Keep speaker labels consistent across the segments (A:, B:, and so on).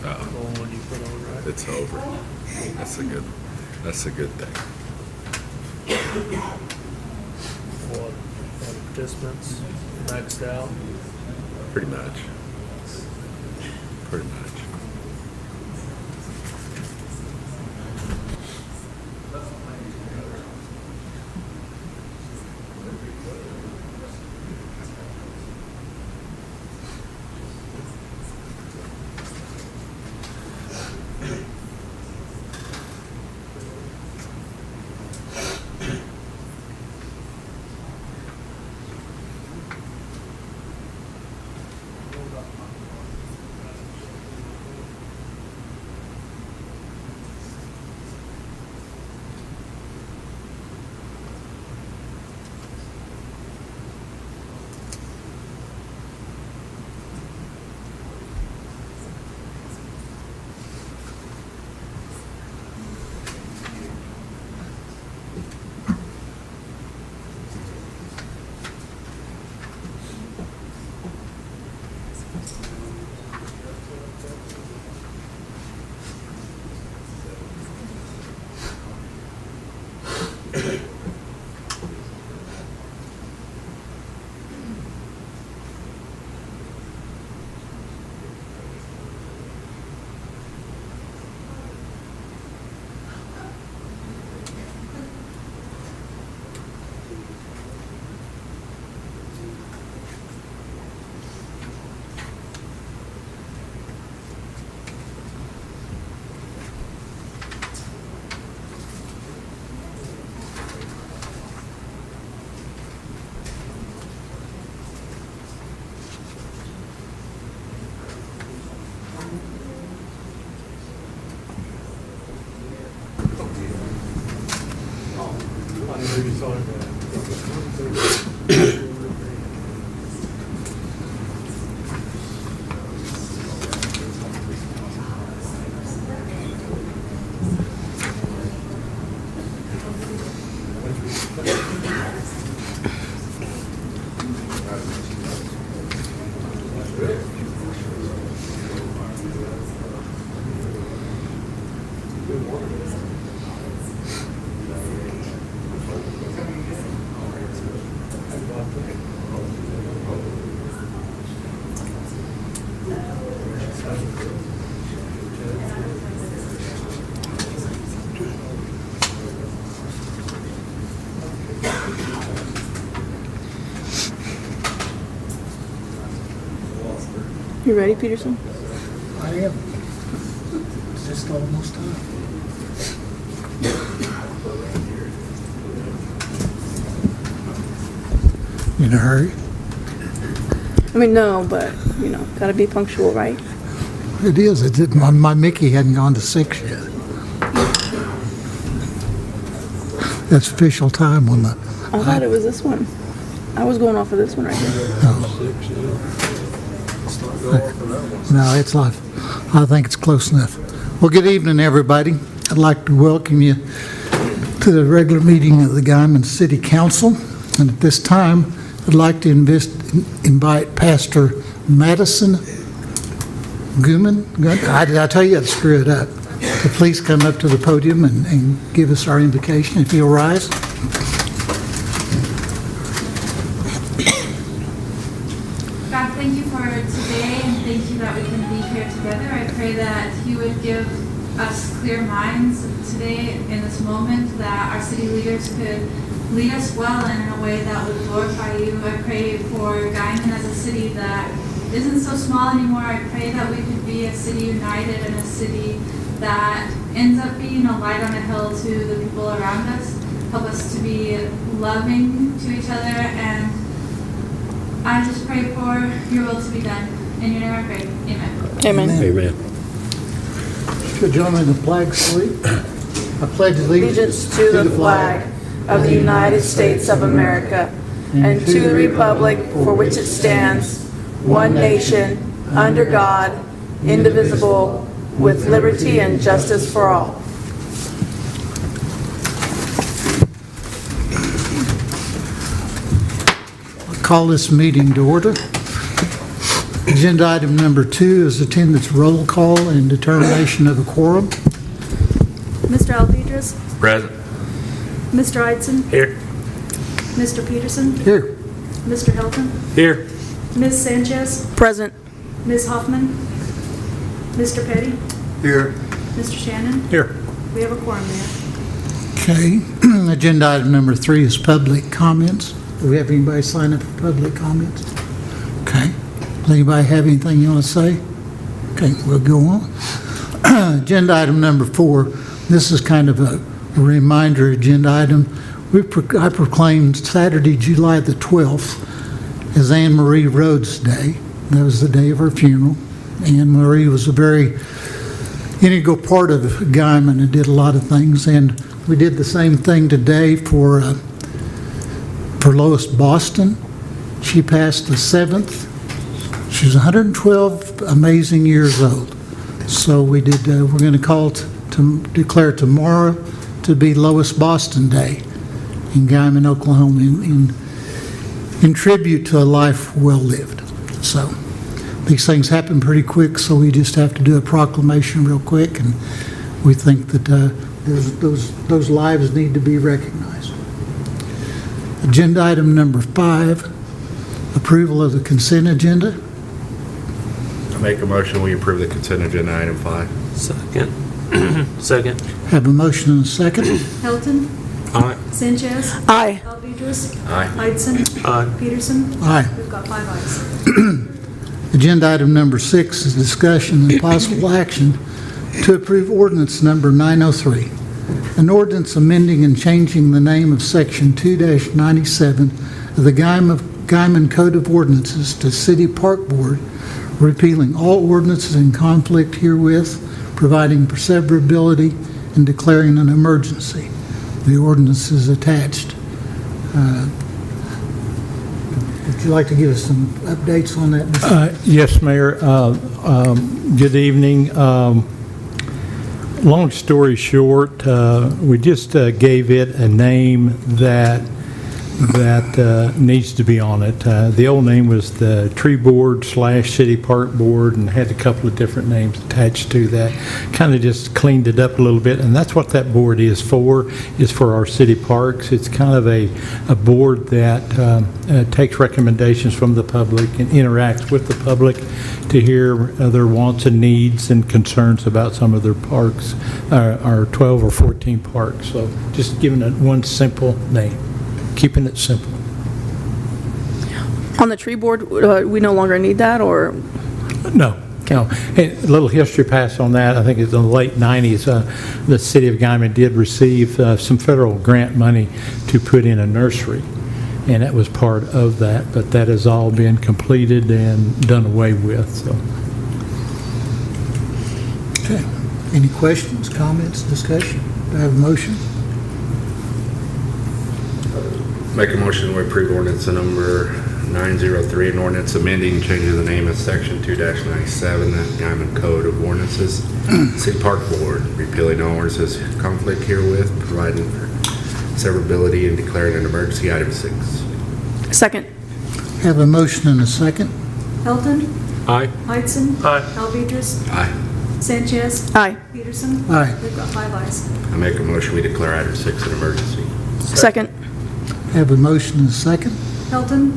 A: The one you put on, right?
B: It's over. That's a good thing.
A: What, participants maxed out?
B: Pretty much. Pretty much.
C: You ready, Peterson?
D: I am. It's just almost time. In a hurry?
C: I mean, no, but, you know, gotta be punctual, right?
D: It is. It didn't. My Mickey hadn't gone to 6 yet. That's official time on the.
C: I thought it was this one. I was going off of this one right here.
D: No, it's not. I think it's close enough. Well, good evening, everybody. I'd like to welcome you to the regular meeting of the Guymon City Council. And at this time, I'd like to invite Pastor Madison Guymon. Did I tell you I'd screw it up? So please come up to the podium and give us our invocation, if you'll rise.
E: God, thank you for today, and thank you that we can be here together. I pray that you would give us clear minds today in this moment, that our city leaders could lead us well and in a way that would glorify you. I pray for Guymon as a city that isn't so small anymore. I pray that we could be a city united and a city that ends up being a light on a hill to the people around us. Help us to be loving to each other, and I just pray for your will to be done. In your name I pray. Amen.
C: Amen.
B: Amen.
D: Could you join me in the flag salute? I pledge
C: Allegiance to the flag of the United States of America and to the republic for which it stands, one nation, under God, indivisible, with liberty and justice for all.
D: Call this meeting to order. Agenda item number 2 is attendance roll call and determination of a quorum.
C: Mr. Alvedras,
B: Present.
C: Mr. Eidson,
A: Here.
C: Mr. Peterson,
D: Here.
C: Mr. Helton,
A: Here.
C: Ms. Sanchez,
F: Present.
C: Ms. Hoffman, Mr. Petty,
D: Here.
C: Mr. Shannon.
A: Here.
C: We have a quorum, Mayor.
D: Okay. Agenda item number 3 is public comments. Do we have anybody sign up for public comments? Okay. Does anybody have anything you want to say? Okay, we'll go on. Agenda item number 4, this is kind of a reminder agenda item. I proclaimed Saturday, July the 12th as Anne Marie Rhodes Day. That was the day of her funeral. Anne Marie was a very integral part of Guymon and did a lot of things. And we did the same thing today for Lois Boston. She passed the 7th. She was 112 amazing years old. So we did. We're going to call to declare tomorrow to be Lois Boston Day in Guymon, Oklahoma, in tribute to a life well lived. So these things happen pretty quick, so we just have to do a proclamation real quick, and we think that those lives need to be recognized. Agenda item number 5, approval of the consent agenda.
B: I make a motion, we approve the consent agenda item 5.
A: Second. Second.
D: Have a motion and a second.
C: Helton,
A: Aye.
C: Sanchez,
F: Aye.
C: Alvedras,
B: Aye.
C: Eidson,
A: Aye.
C: Peterson.
D: Aye.
C: We've got 5 ayes.
D: Agenda item number 6 is discussion and possible action to approve ordinance number 903, an ordinance amending and changing the name of section 2-97 of the Guymon Code of Ordinances to City Park Board, repealing all ordinances in conflict herewith, providing perseverability, and declaring an emergency. The ordinance is attached. Would you like to give us some updates on that, Mr.
G: Yes, Mayor. Good evening. Long story short, we just gave it a name that needs to be on it. The old name was the Tree Board / City Park Board, and had a couple of different names attached to that. Kind of just cleaned it up a little bit, and that's what that board is for our city parks. It's kind of a board that takes recommendations from the public and interacts with the public to hear their wants and needs and concerns about some of their parks, our 12 or 14 parks. So just giving it one simple name. Keeping it simple.
F: On the tree board, we no longer need that, or?
G: No. Hey, a little history pass on that. I think it's in the late 90s. The city of Guymon did receive some federal grant money to put in a nursery, and that was part of that, but that has all been completed and done away with. So.
D: Okay. Any questions, comments, discussion? Do I have a motion?
B: Make a motion, we approve ordinance number 903, an ordinance amending, changing the name of section 2-97, the Guymon Code of Ordinances, City Park Board, repealing all ordinances in conflict herewith, providing for severability, and declaring an emergency. Item 6.
F: Second.
D: Have a motion and a second.
C: Helton,
A: Aye.
C: Eidson,
A: Aye.
C: Alvedras,
B: Aye.
C: Sanchez,
F: Aye.
C: Peterson.
D: Aye.
C: We've got 5 ayes.
B: I make a motion, we declare item 6 an emergency.
F: Second.
D: Have a motion and a second.
C: Helton,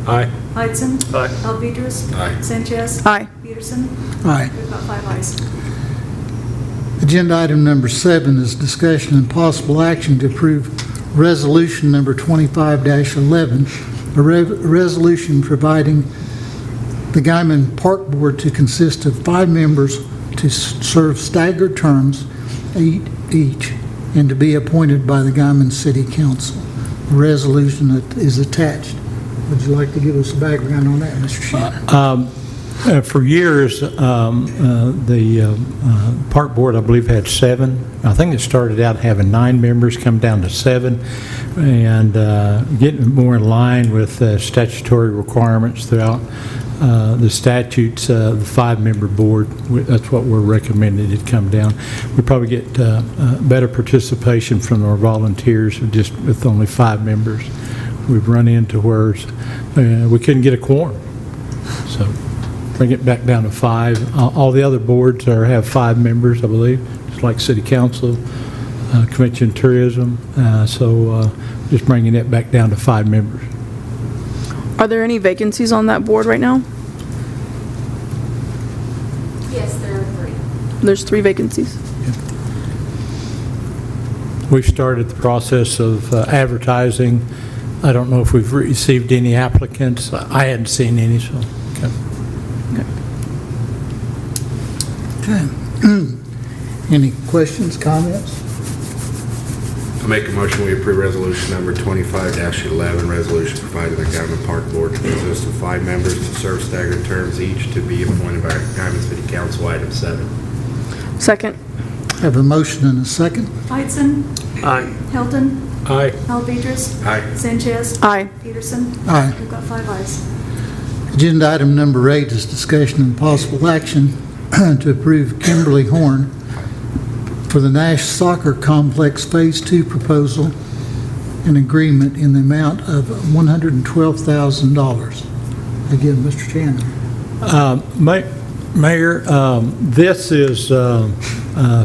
A: Aye.
C: Eidson,
A: Aye.
C: Alvedras,
B: Aye.
C: Sanchez,
F: Aye.
C: Peterson.
D: Aye.
C: We've got 5 ayes.
D: Agenda item number 7 is discussion and possible action to approve resolution number 25-11, a resolution providing the Guymon Park Board to consist of 5 members to serve staggered terms each and to be appointed by the Guymon City Council. The resolution that is attached. Would you like to give us a background on that, Mr. Shannon?
G: For years, the park board, I believe, had 7. I think it started out having 9 members, come down to 7, and getting more in line with statutory requirements throughout the statutes. The 5-member board, that's what we're recommending it come down. We probably get better participation from our volunteers just with only 5 members. We've run into where we couldn't get a quorum. So bring it back down to 5. All the other boards have 5 members, I believe, just like City Council, Convention and Tourism, so just bringing it back down to 5 members.
F: Are there any vacancies on that board right now?
H: Yes, there are 3.
F: There's 3 vacancies.
G: We've started the process of advertising. I don't know if we've received any applicants. I hadn't seen any, so. Okay.
D: Okay. Any questions, comments?
B: I make a motion, we approve resolution number 25-11, resolution providing the Guymon Park Board to consist of 5 members to serve staggered terms each to be appointed by Guymon City Council, item 7.
F: Second.
D: Have a motion and a second.
H: Weitzen,
A: Aye.
H: Hilton,
A: Aye.
H: Alvedras,
B: Aye.
H: Sanchez,
F: Aye.
H: Peterson.
D: Aye.
H: We've got 5 ayes.
D: Agenda item number 8 is discussion and possible action to approve Kimberly Horn for the Nash Soccer Complex Phase 2 proposal and agreement in the amount of $112,000. Again, Mr. Chandler.
G: Mayor, this is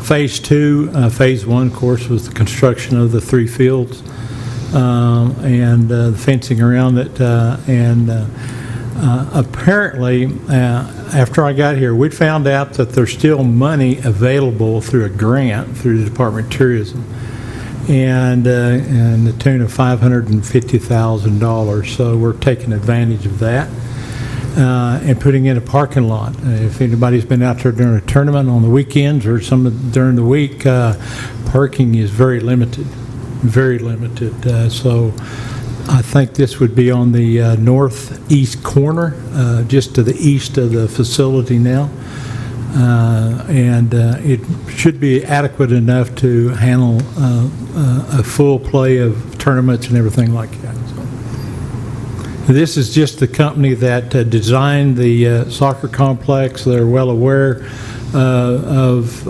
G: Phase 2. Phase 1, of course, was the construction of the 3 fields and the fencing around it. Apparently, after I got here, we found out that there's still money available through a grant through the Department of Tourism, and the tune of $550,000. So we're taking advantage of that and putting in a parking lot. If anybody's been out there during a tournament on the weekends or during the week, parking is very limited, very limited. So I think this would be on the northeast corner, just to the east of the facility now. And it should be adequate enough to handle a full play of tournaments and everything like that. So, this is just the company that designed the soccer complex. They're well aware of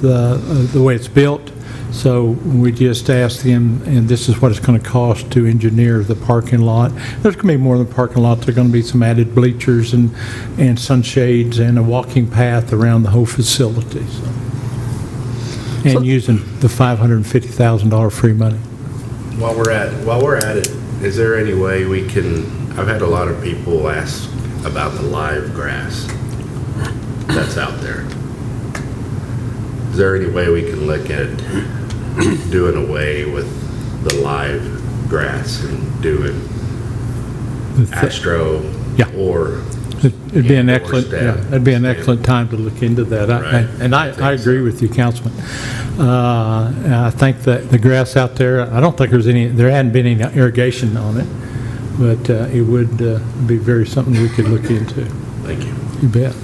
G: the way it's built. So we just asked them, and this is what it's going to cost to engineer the parking lot. There's going to be more than a parking lot. There's going to be some added bleachers and sunshades and a walking path around the whole facility. So. And using the $550,000 free money.
B: While we're at it, is there any way we can, I've had a lot of people ask about the live grass that's out there. Is there any way we can look at doing away with the live grass and doing Astro or
G: It'd be an excellent,
B: stem?
G: it'd be an excellent time to look into that.
B: Right.
G: I agree with you, Councilman. I think that the grass out there, I don't think there hadn't been any irrigation on it, but it would be very something we could look into.
B: Thank you.
G: You bet.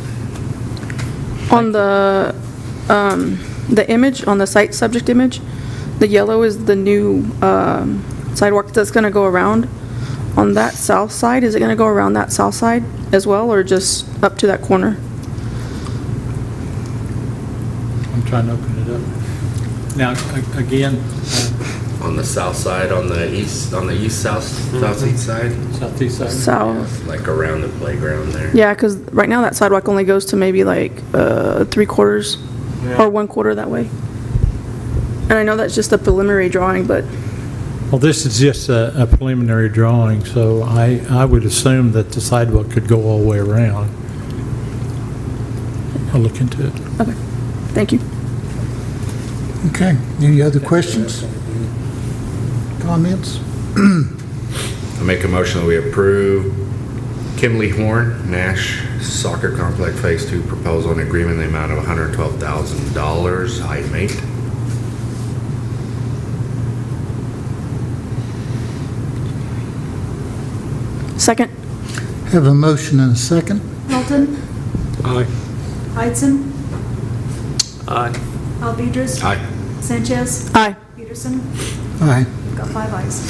F: On the image, on the site subject image, the yellow is the new sidewalk that's going to go around on that south side. Is it going to go around that south side as well, or just up to that corner?
G: I'm trying to open it up. Now, again,
B: On the south side, on the east southeast side,
G: southeast side.
F: South.
B: like around the playground there.
F: Yeah, because right now that sidewalk only goes to maybe like 3/4 or 1/4 that way. And I know that's just a preliminary drawing, but
G: Well, this is just a preliminary drawing, so I would assume that the sidewalk could go all the way around. I'll look into it.
F: okay. Thank you.
D: Okay, any other questions? Comments?
B: I make a motion that we approve Kimberly Horn, Nash Soccer Complex Phase 2 proposal and agreement in the amount of $112,000, item 8.
F: Second.
D: Have a motion and a second.
H: Hilton,
A: Aye.
H: Weitzen,
A: Aye.
H: Alvedras,
B: Aye.
H: Sanchez,
F: Aye.
H: Peterson.
D: Aye.
H: We've got 5 ayes.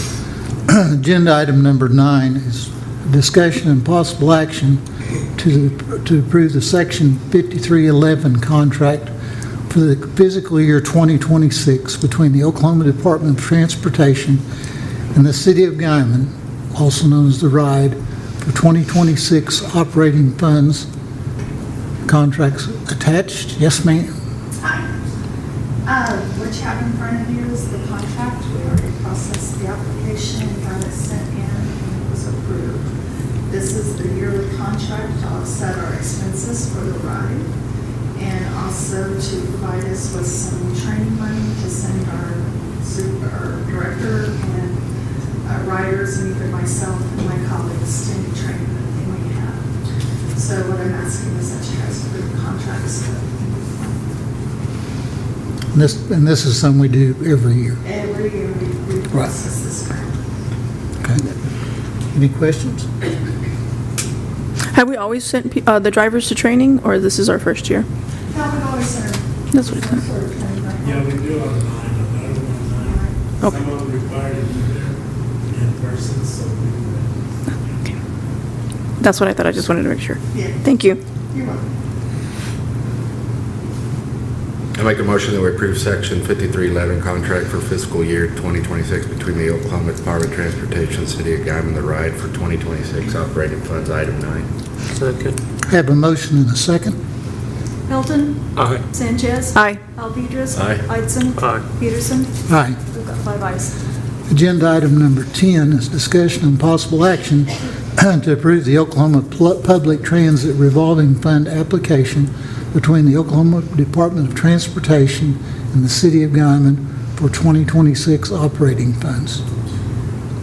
D: Agenda item number 9 is discussion and possible action to approve the Section 5311 contract for the fiscal year 2026 between the Oklahoma Department of Transportation and the City of Guymon, also known as the RIDE, for 2026 operating funds contracts attached. Yes, ma'am?
I: What you have in front of you is the contract. We already processed the application, got it sent in, and it was approved. This is the yearly contract to offset our expenses for the ride, and also to provide us with some training money to send our director and riders, and even myself and my colleagues, to any training that they may have. So what I'm asking is that you guys approve the contracts.
D: And this is something we do every year.
I: Every year we process this grant.
D: Okay. Any questions?
F: Have we always sent the drivers to training, or this is our first year?
I: No, we've always sort of.
F: That's what it said.
I: Sort of training right now.
A: Yeah, we do on 9, but I don't want 9.
F: Okay.
A: Some of them require to be there in person, so we do that.
F: Okay. That's what I thought. I just wanted to make sure.
I: Yeah,
F: Thank you.
I: you're welcome.
B: I make a motion that we approve Section 5311 contract for fiscal year 2026 between the Oklahoma Department of Transportation, City of Guymon, the ride for 2026 operating funds, item 9.
A: Second.
D: Have a motion and a second.
H: Hilton.
A: Aye.
H: Sanchez.
F: Aye.
H: Alvedras.
B: Aye.
H: Heitzen.
A: Aye.
H: Peterson.
D: Aye.
H: We've got 5 ayes.
D: Agenda item number 10 is discussion and possible action to approve the Oklahoma Public Transit Revolving Fund application between the Oklahoma Department of Transportation and the City of Guymon for 2026 operating funds.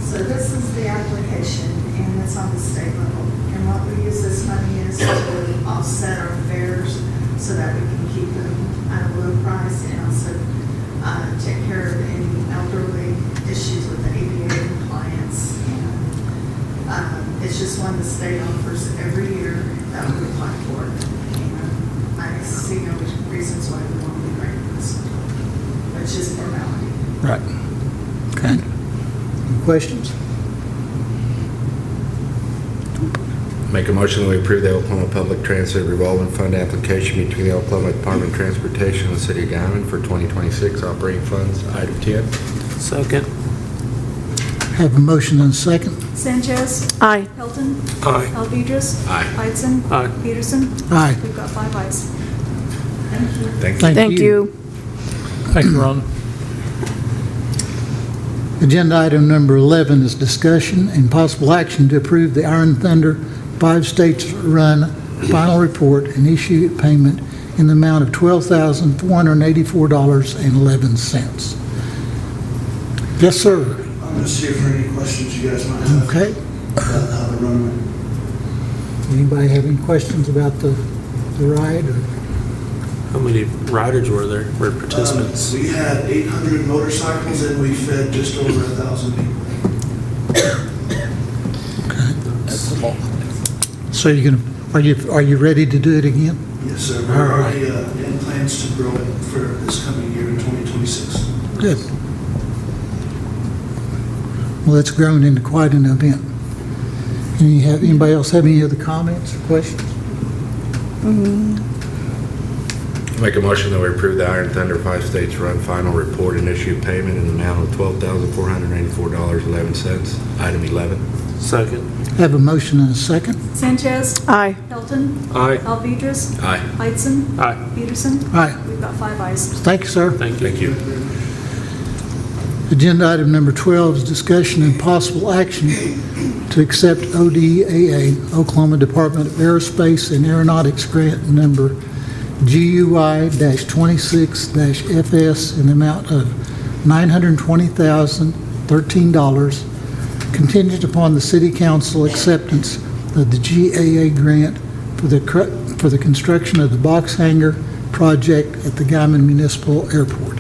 I: So this is the application, and it's on the state level. And what we use this money is to offset our fares so that we can keep them at a low price, and also take care of any elderly issues with the ADA compliance. And it's just one the state offers every year that we apply for. And I see no reasons why we won't be granted this one. It's just formality.
D: Right. Okay. Any questions?
B: Make a motion that we approve the Oklahoma Public Transit Revolving Fund application between the Oklahoma Department of Transportation and the City of Guymon for 2026 operating funds, item 10.
A: Second.
D: Have a motion and a second.
H: Sanchez.
F: Aye.
H: Hilton.
A: Aye.
H: Alvedras.
B: Aye.
H: Heitzen.
A: Aye.
H: Peterson.
D: Aye.
H: We've got 5 ayes.
I: Thank you.
B: Thank you.
F: Thank you.
G: Thank you, Ron.
D: Agenda item number 11 is discussion and possible action to approve the Iron Thunder 5 States Run final report and issue payment in the amount of $12,484.11. Yes, sir.
J: I'm just here for any questions you guys might have
D: Okay.
J: about how the run went.
D: Anybody have any questions about the ride? Or?
A: How many riders were there, or participants?
J: We had 800 motorcycles and we fed just over 1,000 people.
D: So are you ready to do it again?
J: Yes, sir.
D: All
J: We're
D: right.
J: already in plans to grow it for this coming year in 2026.
D: Good. Well, it's grown into quite an event. Anybody else have any other comments or questions?
B: Make a motion that we approve the Iron Thunder 5 States Run final report and issue payment in the amount of $12,484.11, item 11.
A: Second.
D: Have a motion and a second.
H: Sanchez.
F: Aye.
H: Hilton.
A: Aye.
H: Alvedras.
B: Aye.
H: Heitzen.
A: Aye.
H: Peterson.
D: Aye.
H: We've got 5 ayes.
D: Thank you, sir.
A: Thank you.
B: Thank you.
D: Agenda item number 12 is discussion and possible action to accept ODAA, Oklahoma Department of Aerospace and Aeronautics Grant number GUI-26-FS in the amount of $920,013, contingent upon the City Council acceptance of the GAA grant for the construction of the box hangar project at the Guymon Municipal Airport.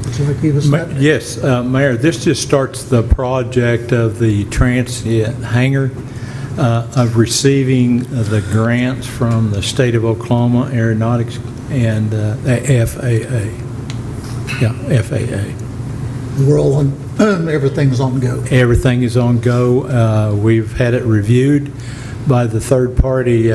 D: Would you like to give us that?
G: Yes, Mayor, this just starts the project of the transient hangar, of receiving the grants from the state of Oklahoma Aeronautics and FAA. Yeah, FAA.
D: We're all on, everything's on go.
G: Everything is on go. We've had it reviewed by the third-party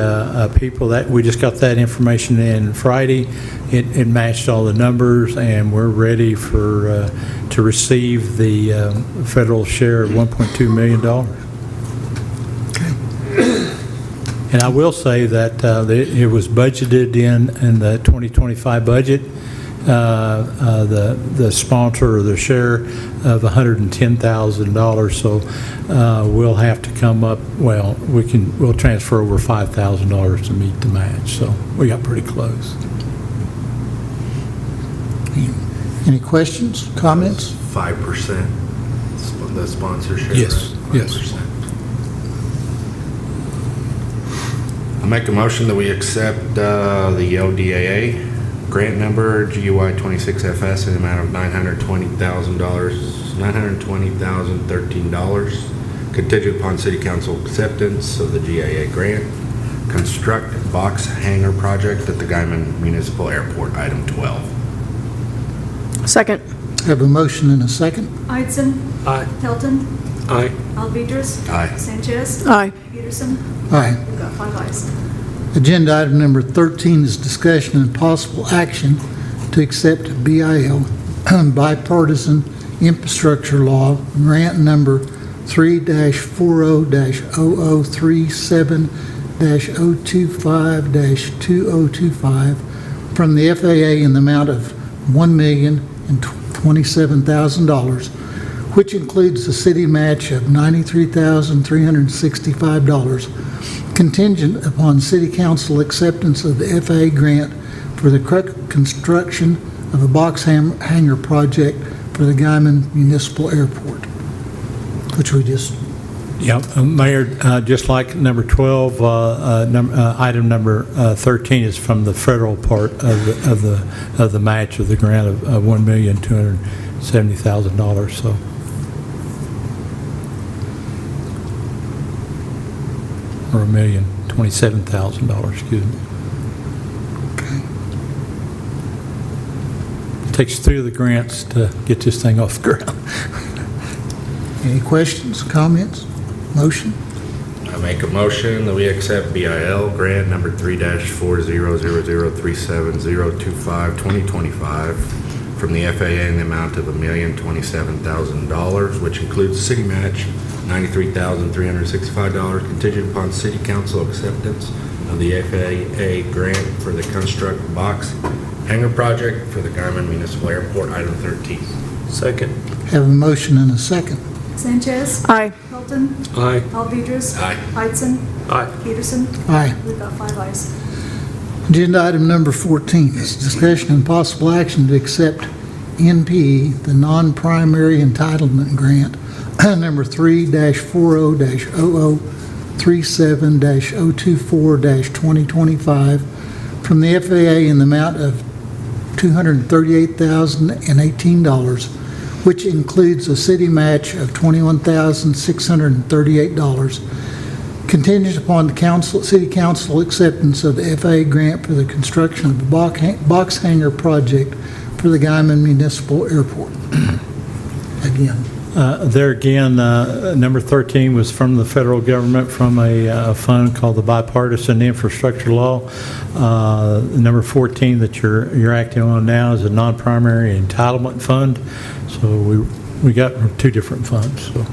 G: people. That we just got that information in Friday. It matched all the numbers, and we're ready for to receive the federal share of $1.2 million. And I will say that it was budgeted in the 2025 budget, the sponsor or the share of $110,000. So we'll have to come up, well, we'll transfer over $5,000 to meet the match. So we got pretty close.
D: Any questions, comments?
B: 5%, the sponsorship?
G: Yes,
B: right?
G: yes.
B: 5%. I make a motion that we accept the ODAA grant number GUI 26FS in the amount of $920,013, contingent upon city council acceptance of the GAA grant. Construct box hangar project at the Guymon Municipal Airport, item 12.
F: Second.
D: Have a motion and a second.
H: Idson.
B: Aye.
H: Hilton.
B: Aye.
H: Alvedras.
B: Aye.
H: Sanchez.
F: Aye.
H: Peterson.
D: Aye.
H: We've got 5 ayes.
D: Agenda item number 13 is discussion and possible action to accept BIL bipartisan infrastructure law grant number 3-40-003-7-025-2025 from the FAA in the amount of $1,027,000, which includes the city match of $93,365, contingent upon city council acceptance of the FAA grant for the construction of a box hangar project for the Guymon Municipal Airport, which we just,
G: Yeah, Mayor, just like number 12, item number 13 is from the federal part of the match of the grant of $1,270,000. So, or $1,027,000. Excuse me. Takes 3 of the grants to get this thing off the ground.
D: any questions, comments, motion?
B: I make a motion that we accept BIL grant number 3-40037025-2025 from the FAA in the amount of $1,027,000, which includes city match $93,365, contingent upon city council acceptance of the FAA grant for the construct box hangar project for the Guymon Municipal Airport, item 13. Second.
D: Have a motion and a second.
H: Sanchez.
F: Aye.
H: Hilton.
B: Aye.
H: Alvedras.
B: Aye.
H: Idson.
B: Aye.
H: Peterson.
D: Aye.
H: We've got 5 ayes.
D: Agenda item number 14 is discussion and possible action to accept NPE, the non-primary entitlement grant, number 3-40-037-024-2025 from the FAA in the amount of $238,018, which includes a city match of $21,638, contingent upon the city council acceptance of the FAA grant for the construction of the box hangar project for the Guymon Municipal Airport. Again.
G: There again, number 13 was from the federal government from a fund called the Bipartisan Infrastructure Law. Number 14 that you're acting on now is a non-primary entitlement fund. So we got 2 different funds. So.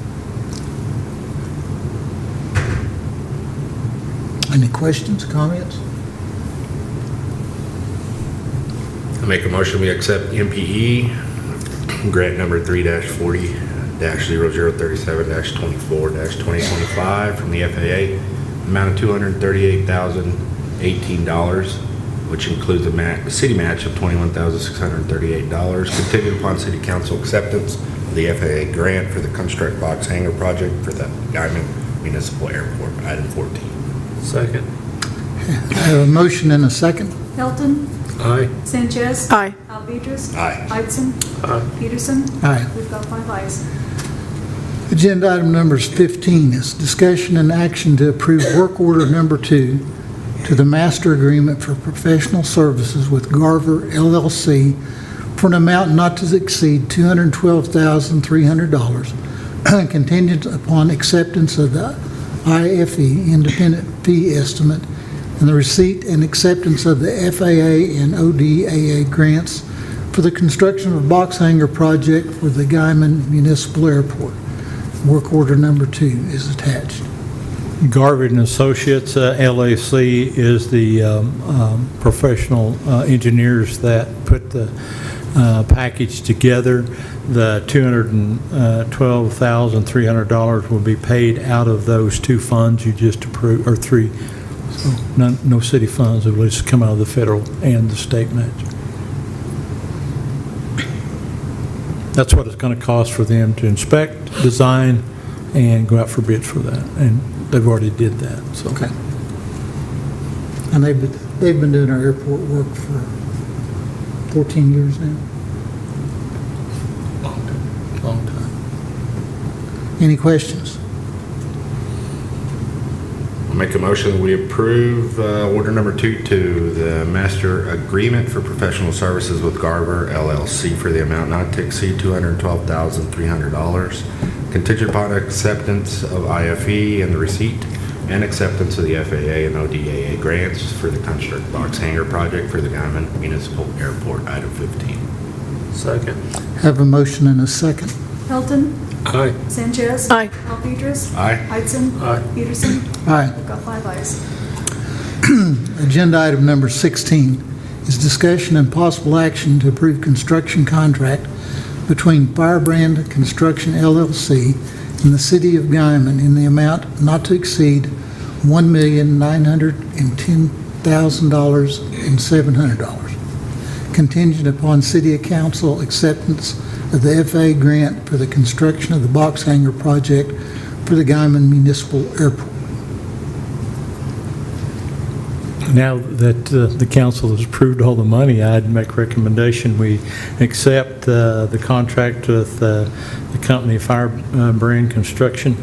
D: Any questions, comments?
B: I make a motion we accept MPE grant number 3-40-0037-24-2025 from the FAA, amount of $238,018, which includes a city match of $21,638, contingent upon city council acceptance of the FAA grant for the construct box hangar project for the Guymon Municipal Airport, item 14. Second.
D: I have a motion and a second.
H: Hilton.
B: Aye.
H: Sanchez.
F: Aye.
H: Alvedras.
B: Aye.
H: Idson. Peterson.
D: Aye.
H: We've got 5 ayes.
D: Agenda item numbers 15 is discussion and action to approve work order number 2 to the master agreement for professional services with Garver LLC for an amount not to exceed $212,300, contingent upon acceptance of the IFE independent fee estimate and the receipt and acceptance of the FAA and ODAA grants for the construction of a box hangar project for the Guymon Municipal Airport. Work order number 2 is attached.
G: Garvin and Associates, LAC, is the professional engineers that put the package together. The $212,300 will be paid out of those two funds you just approved, or three. So no city funds, it will just come out of the federal and the state match. That's what it's going to cost for them to inspect, design, and go out for bids for that. And they've already did that, so.
D: Okay. And they've been doing our airport work for 14 years now.
G: Long time.
D: Any questions?
B: I'll make a motion that we approve order number 22, the master agreement for professional services with Garver LLC for the amount not to exceed $212,300, contingent upon acceptance of IFE and the receipt and acceptance of the FAA and ODAA grants for the construct box hangar project for the Guymon Municipal Airport, item 15.
A: Second.
D: Have a motion and a second.
H: Hilton.
A: Aye.
H: Sanchez.
F: Aye.
H: Alpedras.
B: Aye.
H: Heitzen.
A: Aye.
H: Peterson.
D: Aye.
H: We've got 5 ayes.
D: Agenda item number 16 is discussion and possible action to approve construction contract between Firebrand Construction LLC and the City of Guymon in the amount not to exceed $1,910,700, contingent upon City Council acceptance of the FAA grant for the construction of the box hangar project for the Guymon Municipal Airport.
G: Now that the council has approved all the money, I'd make recommendation we accept the contract with the company Firebrand Construction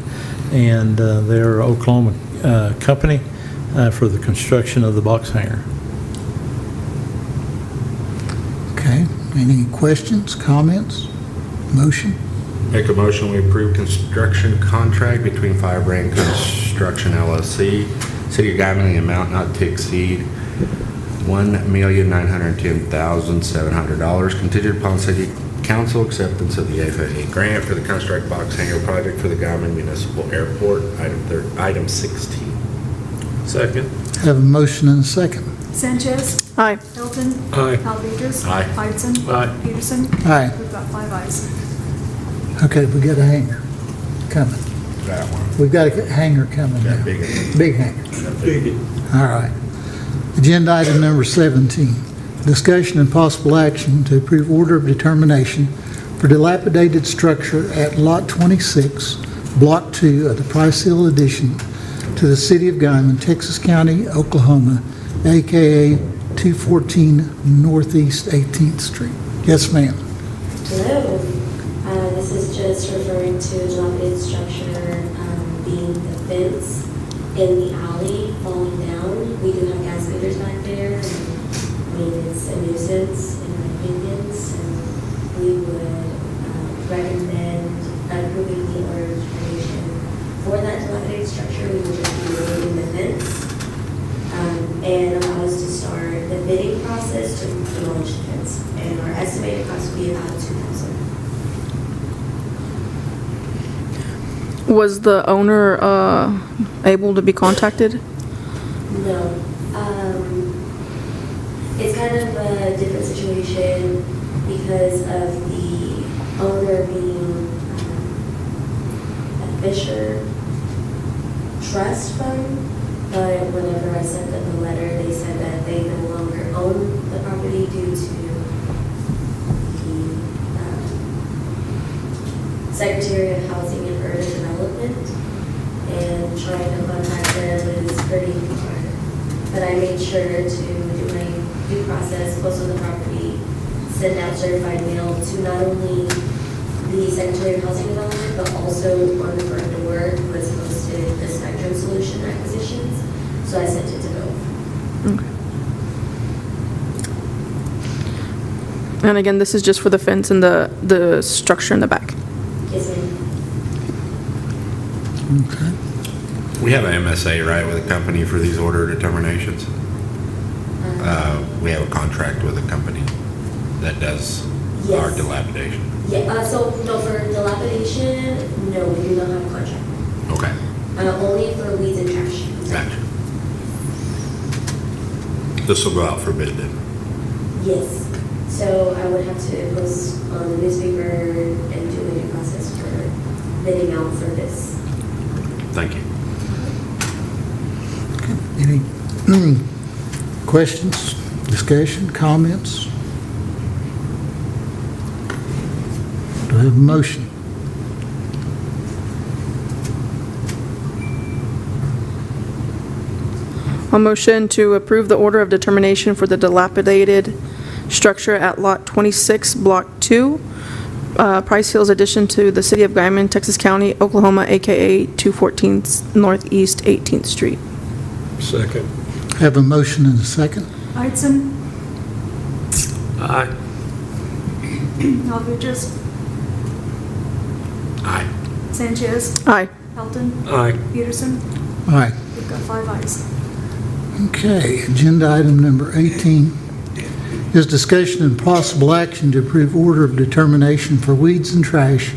G: and their Oklahoma company for the construction of the box hangar.
D: Okay, any questions, comments, motion?
B: Make a motion we approve construction contract between Firebrand Construction LLC, City of Guymon, the amount not to exceed $1,910,700, contingent upon City Council acceptance of the FAA grant for the construct box hangar project for the Guymon Municipal Airport, item 16.
A: Second.
D: Have a motion and a second.
H: Sanchez.
F: Aye.
H: Hilton.
A: Aye.
H: Alpedras.
B: Aye.
H: Heitzen.
A: Aye.
H: Peterson.
D: Aye.
H: We've got 5 ayes.
D: Okay, we got a hanger coming.
B: That one.
D: We've got a hanger coming now.
B: That big one.
D: Big hanger. All right. Agenda item number 17, discussion and possible action to approve order of determination for dilapidated structure at Lot 26, Block 2 of the Price Hill addition to the City of Guymon, Texas County, Oklahoma, AKA 214 Northeast 18th Street. Yes, ma'am.
K: Hello. This is just referring to dilapidated structure being the fence in the alley falling down. We do have gas meters back there, and I mean, it's a nuisance in my opinion, so we would recommend approving the order of determination for that dilapidated structure. We would just be removing the fence and allow us to start the bidding process to demolish the fence. And our estimated cost would be about $2,000.
F: Was the owner able to be contacted?
K: No. It's kind of a different situation because of the owner being a Fisher trust fund, but whenever I sent them the letter, they said that they no longer own the property due to the Secretary of Housing and Urban Development, and trying to contact them is pretty hard. But I made sure to do my due process, post on the property, send out certified mail to not only the Secretary of Housing and Development, but also on the front door who has posted the Spectrum Solution acquisitions. So I sent it to both.
F: Okay. And again, this is just for the fence and the structure in the back.
K: Yes, ma'am.
D: Okay.
B: We have an MSA, right, with a company for these order determinations? We have a contract with a company that does our
K: Yes.
B: dilapidation.
K: Yeah, so no, for dilapidation, no, we do not have a contract.
B: Okay.
K: only for weeds and trash.
B: Gotcha. This will go out for bid then.
K: Yes. So I would have to post on the newspaper and do the process for bidding out for this.
B: Thank you.
D: Any questions, discussion, comments? Do I have a motion?
F: A motion to approve the order of determination for the dilapidated structure at Lot 26, Block 2, Price Hills addition to the City of Guymon, Texas County, Oklahoma, AKA 214 Northeast 18th Street.
G: Second.
D: Have a motion and a second.
H: Weitzen,
G: Aye.
H: Alvarez,
B: Aye.
H: Sanchez,
F: Aye.
H: Felton,
G: Aye.
H: Peterson.
D: Aye.
H: We've got 5 ayes.
D: Okay, agenda item number 18 is discussion and possible action to approve order of determination for weeds and trash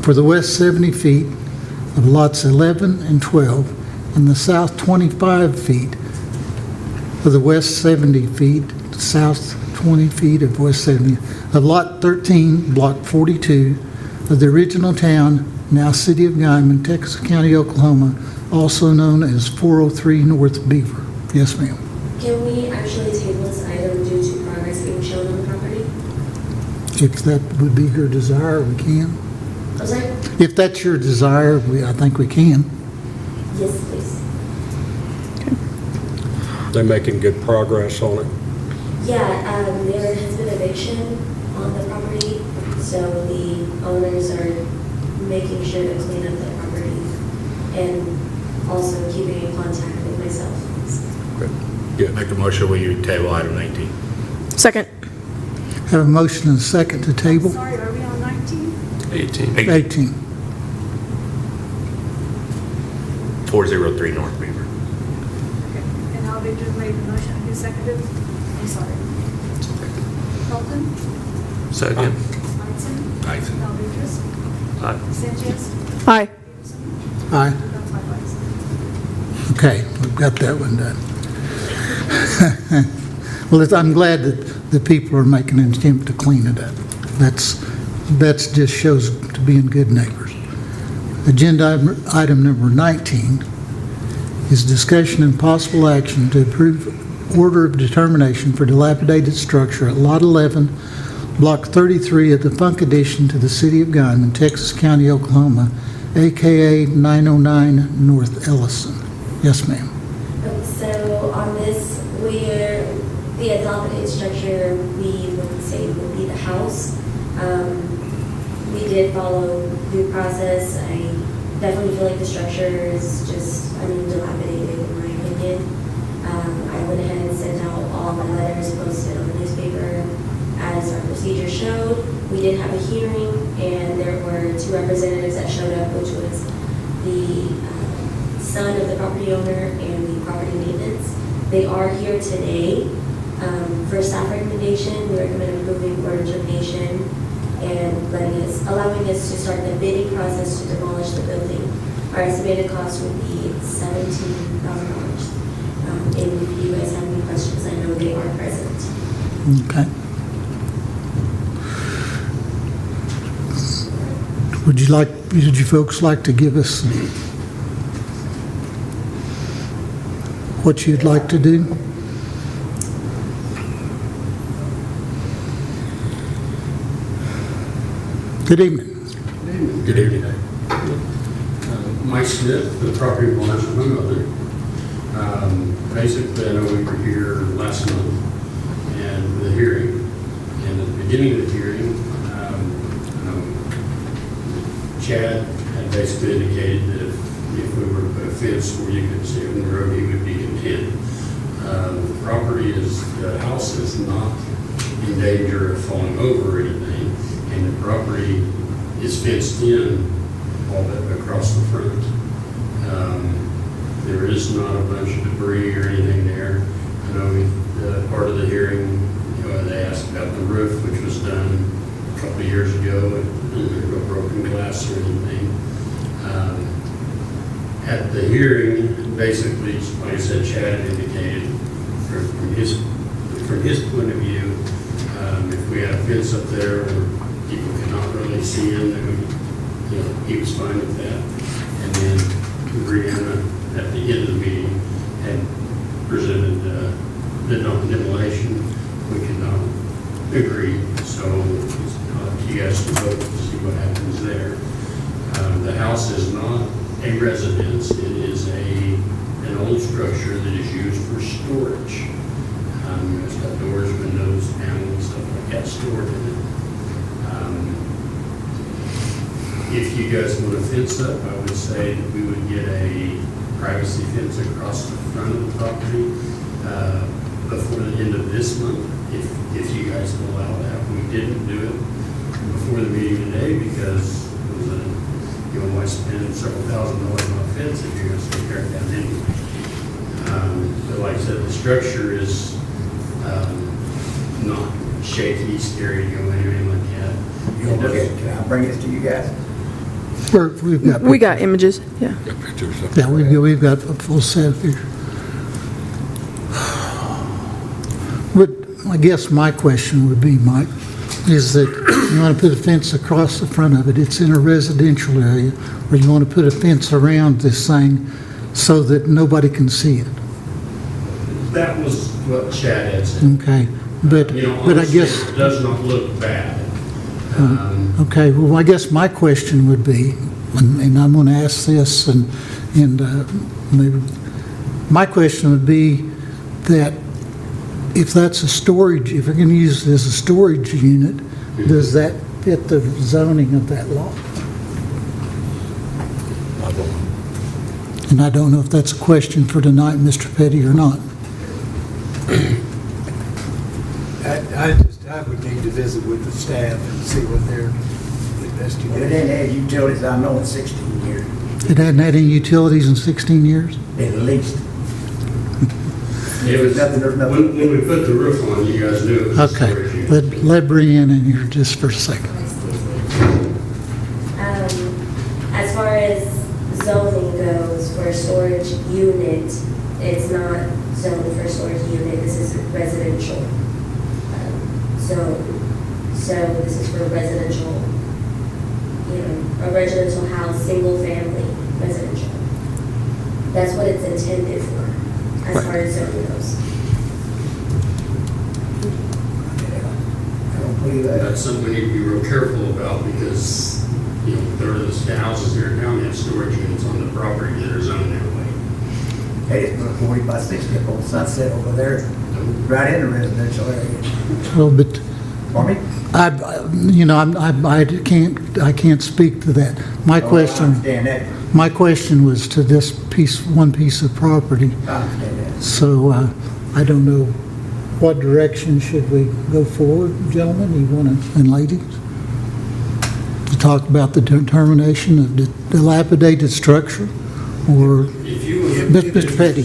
D: for the west 70 feet of lots 11 and 12 and the south 25 feet of the west 70 feet, south 20 feet of west 70 of lot 13, block 42 of the original town, now City of Guymon, Texas County, Oklahoma, also known as 403 North Beaver. Yes, ma'am.
K: Can we actually table this item due to progress being shown on the property?
D: If that would be your desire, we can.
K: I'm sorry?
D: If that's your desire, I think we can.
K: Yes, please.
G: They're making good progress on it.
K: Yeah, there has been eviction on the property, so the owners are making sure to clean up the property and also keeping in contact with myself.
B: Make a motion, will you table item 19?
F: Second.
D: Have a motion and a second to table.
H: Sorry, are we on 19?
G: 18.
D: 18.
B: 403 North Beaver.
H: Okay. And Alvarez made the motion. Who seconded? I'm sorry. Felton,
G: Second.
H: Weitzen,
B: Aye.
H: Alvarez,
G: Aye.
H: Sanchez,
F: Aye.
H: Peterson.
D: Aye.
H: We've got 5 ayes.
D: Okay, we've got that one done. Well, I'm glad that the people are making an attempt to clean it up. That's just shows to being good neighbors. Agenda item number 19 is discussion and possible action to approve order of determination for dilapidated structure at Lot 11, Block 33 of the Funk Addition to the City of Guymon, Texas County, Oklahoma, AKA 909 North Ellison. Yes, ma'am.
K: So on this, the dilapidated structure, we would say would be the house. We did follow due process. I definitely feel like the structure is just, dilapidated in my opinion. I went ahead and sent out all my letters posted on the newspaper as our procedure showed. We did have a hearing and there were 2 representatives that showed up, which was the son of the property owner and the property maintenance. They are here today. For staff recommendation, we recommend approving order of termination and allowing us to start the bidding process to demolish the building. Our estimated cost would be $17,000. And if you guys have any questions, I know they are present.
D: Okay. Would you folks like to give us what you'd like to do? Good evening.
B: Good evening.
L: Mike Smith, the property owner, my mother. Basically, I know we were here last month and the hearing, and at the beginning of the hearing, Chad had basically indicated that if we were to put a fence where you could see it in the road, he would be content. The house is not in danger of falling over or anything, and the property is fenced in all the way across the front. There is not a bunch of debris or anything there. I know part of the hearing, they asked about the roof, which was done a couple of years ago, and there's no broken glass or anything. At the hearing, basically, like I said, Chad indicated from his point of view, if we had a fence up there where people cannot really see in, he was fine with that. And then Brianna, at the end of the meeting, had presented the demolition. We could not agree, so you guys can vote to see what happens there. The house is not a residence. It is an old structure that is used for storage. It's got doors, windows, panels, stuff like that stored in it. If you guys want to fence up, I would say that we would get a privacy fence across the front of the property before the end of this month, if you guys will allow that. We didn't do it before the meeting today because it was you know, why spend several $1,000s on a fence if you're going to take care of that anyway. But like I said, the structure is not shaky, scary to go anything like that.
M: Can I bring this to you guys?
F: We got images, yeah.
B: Got pictures up
D: Yeah,
B: there.
D: we've got a full set of pictures. But I guess my question would be, Mike, is that you want to put a fence across the front of it, it's in a residential area, or you want to put a fence around this thing so that nobody can see it?
L: That was what Chad had said.
D: Okay, but
L: You know,
D: I
L: honestly,
D: guess,
L: it does not look bad.
D: okay, well, I guess my question would be, and I'm going to ask this, and maybe, my question would be that if that's a storage, if you're going to use it as a storage unit, does that fit the zoning of that lot? And I don't know if that's a question for tonight, Mr. Petty, or not.
A: I would need to visit with the staff and see what their
M: Well, it
A: investigation.
M: didn't have utilities, I know, in 16 years,
D: It hadn't had any utilities in 16 years?
M: at least.
L: It was,
M: Nothing, there's nothing.
L: when we put the roof on, you guys knew it was a
D: Okay,
L: storage unit.
D: let Brianna in here just for a second.
K: As far as zoning goes for a storage unit, it's not zoned for a storage unit, this is residential. So this is for residential, a residential house, single family, residential. That's what it's intended for, as far as zoning goes.
M: I don't believe that.
L: That's something we need to be real careful about because, there are the houses here in town that have storage units on the property that are zoned that way.
M: They just put a 40 by 60 up on Sunset over there, right in the residential area.
D: Well, but
M: Pardon me?
D: I can't speak to that. My
M: I
D: question,
M: understand that.
D: my question was to this one piece of property.
M: I understand that.
D: So I don't know, what direction should we go forward, gentlemen? You want to, and ladies? To talk about the determination of the dilapidated structure, or
L: If you
D: Mr. Petty?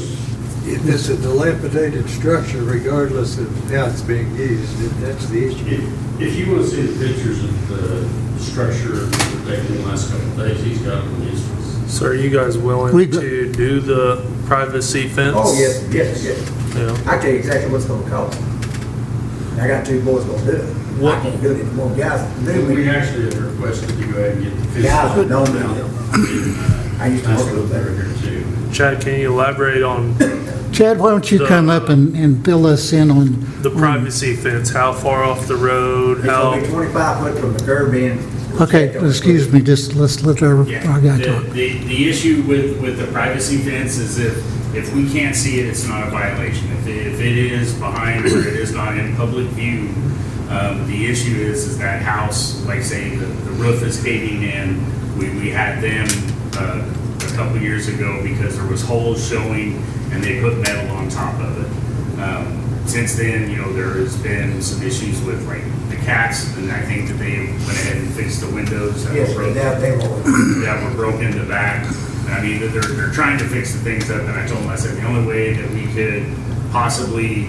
A: If it's a dilapidated structure, regardless of how it's being used, that's the issue.
L: If you want to see the pictures of the structure that were taken in the last couple of days, he's got them.
N: So are you guys willing
D: We got-
N: to do the privacy fence?
M: Oh, yes.
N: Yeah.
M: I tell you exactly what's gonna cost. I got 2 boys gonna do it.
N: What-
M: I can't do it anymore. Guys, do
L: We
M: me.
L: actually have requested to go ahead and get the fence.
M: Guys,
L: put
M: don't
L: down.
M: do I used to
L: That's
M: work
L: what
M: with
L: they're
M: that.
L: here too.
N: Chad, can you elaborate on
D: Chad, why don't you come up and fill us in on,
N: the privacy fence? How far off the road?
M: It's gonna be
N: How?
M: 25 foot from the curb in.
D: okay, excuse me, just let's let our guy talk.
O: The issue with the privacy fence is if we can't see it, it's not a violation. If it is behind where it is not in public view, the issue is that house, like say the roof is caving in. We had them a couple years ago because there was holes showing and they put metal on top of it. Since then, there has been some issues with like the cats, and I think that they went ahead and fixed the windows that
M: Yes,
O: were broken.
M: they were.
O: That were broken in the back. And I mean, they're trying to fix the things up, and I told them, I said, the only way that we could possibly,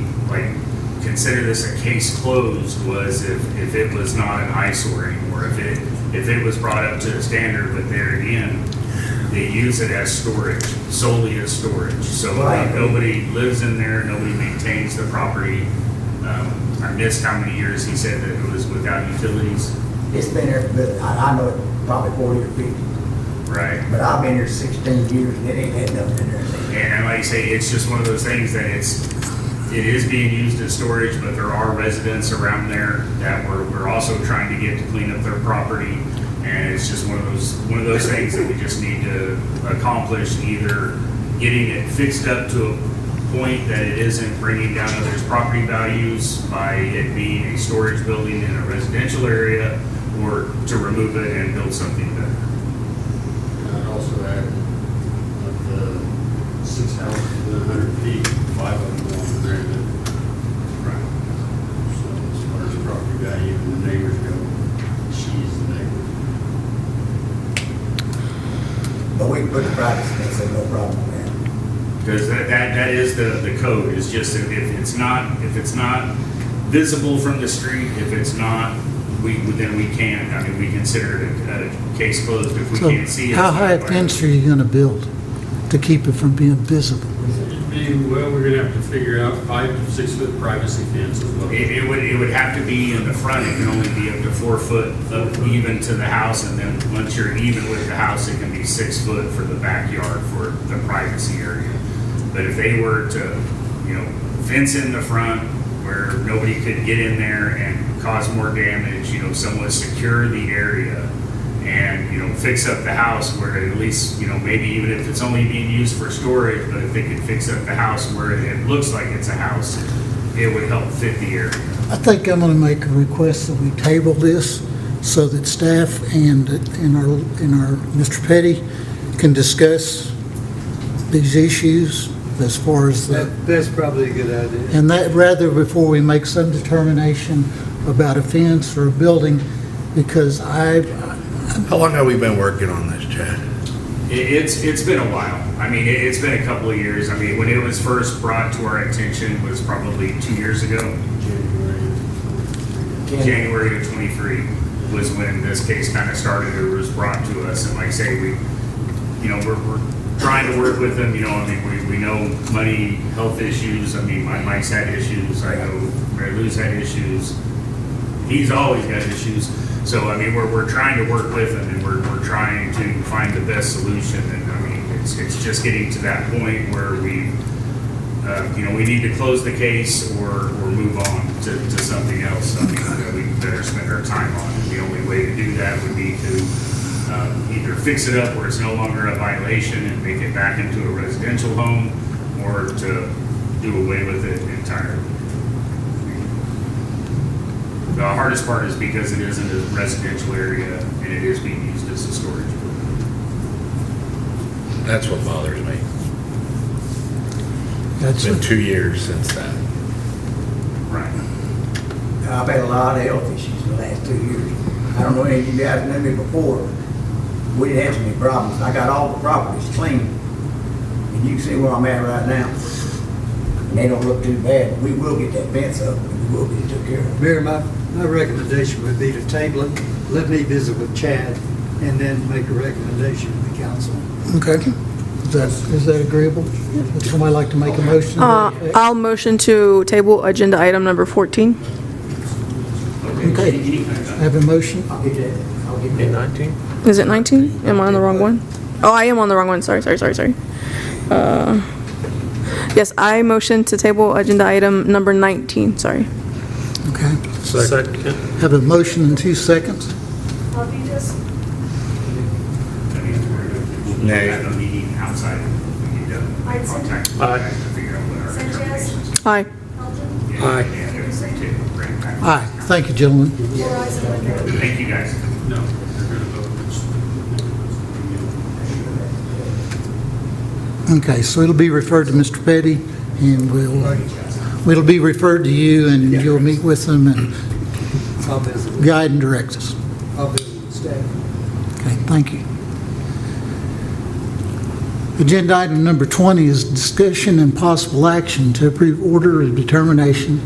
O: consider this a case closed was if it was not an eyesore anymore, if it was brought up to a standard, but there again, they use it as storage, solely as storage. So
M: Right.
O: nobody lives in there, nobody maintains the property. I missed how many years he said that it was without utilities.
M: It's been there, but I know it probably 40 or 50,
O: Right.
M: but I've been here 16 years and it ain't had nothing in there.
O: And like I say, it's just one of those things that it is being used as storage, but there are residents around there that we're also trying to get to clean up their property. And it's just one of those things that we just need to accomplish, either getting it fixed up to a point that it isn't bringing down others' property values by it being a storage building in a residential area, or to remove it and build something better.
L: I'd also add, of the 6 houses within 100 feet, 5 of them belong to Mary Lou.
O: Right.
L: So as far as property value and the neighbors go, she's the neighbor.
M: But we can put the private fence in, no problem with that.
O: Because that is the code, is just if it's not visible from the street, if it's not, then we can't, I mean, we consider it a case closed if we
D: So
O: can't see it.
D: how high a fence are you gonna build to keep it from being visible?
L: Well, we're gonna have to figure out 5 to 6 foot privacy fence as well.
O: It would have to be in the front, it can only be up to 4 foot up even to the house, and then once you're even with the house, it can be 6 foot for the backyard for the privacy area. But if they were to, fence in the front where nobody could get in there and cause more damage, somewhat secure the area and, fix up the house where at least, maybe even if it's only being used for storage, but if they could fix up the house where it looks like it's a house, it would help fit the area.
D: I think I'm gonna make a request that we table this so that staff and our Mr. Petty can discuss these issues as far as
A: That's probably a good idea.
D: and that rather before we make some determination about a fence or a building, because
B: How long have we been working on this, Chad?
O: It's been a while. I mean, it's been a couple of years. I mean, when it was first brought to our attention was probably 2 years ago. January of '23 was when this case kind of started, or was brought to us. And like I say, we're trying to work with them, I mean, we know money, health issues. I mean, Mike's had issues. I know Mary Lou's had issues. He's always got issues. So, I mean, we're trying to work with them, and we're trying to find the best solution. And I mean, it's just getting to that point where we need to close the case or move on to something else, something that we better spend our time on. And the only way to do that would be to either fix it up where it's no longer a violation and make it back into a residential home, or to do away with it entirely. The hardest part is because it is in a residential area and it is being used as a storage building.
B: That's what bothers me.
D: that's
B: It's been 2 years since that.
O: Right.
M: I've had a lot of health issues in the last 2 years. I don't know any of you guys knew me before. We didn't have so many problems. I got all the properties clean. And you can see where I'm at right now. And they don't look too bad. We will get that fence up and we will get it took care of.
A: Mayor, my recommendation would be to table it, let me visit with Chad, and then make a recommendation to the council.
D: okay. Is that agreeable? Would somebody like to make a motion? to that effect?
F: I'll motion to table agenda item number 14.
D: Okay. I have a motion.
M: I'll get that. I'll get that.
N: 19?
F: Is it 19? Am I on the wrong one? Oh, I am on the wrong one. Sorry. Yes, I motion to table agenda item number 19. Sorry.
D: Okay.
N: Second.
D: Have a motion in 2 seconds.
H: Alvitas,
B: Nay.
O: Have a meeting outside. We need to contact you
N: Aye.
O: guys to figure out what our
H: Sanchez.
O: determinations.
F: Aye.
H: Elton,
B: Aye.
O: Yeah, everything to bring it back.
D: Aye. Thank you, gentlemen.
H: 4 ayes and 1 no.
O: Thank you, guys.
L: No, they're gonna vote.
D: Okay, so it'll be referred to Mr. Petty, and it'll be referred to you, and you'll meet with them and
A: I'll visit with,
D: guide and direct us.
A: I'll visit with staff.
D: Okay, thank you. Agenda item number 20 is discussion and possible action to approve order of determination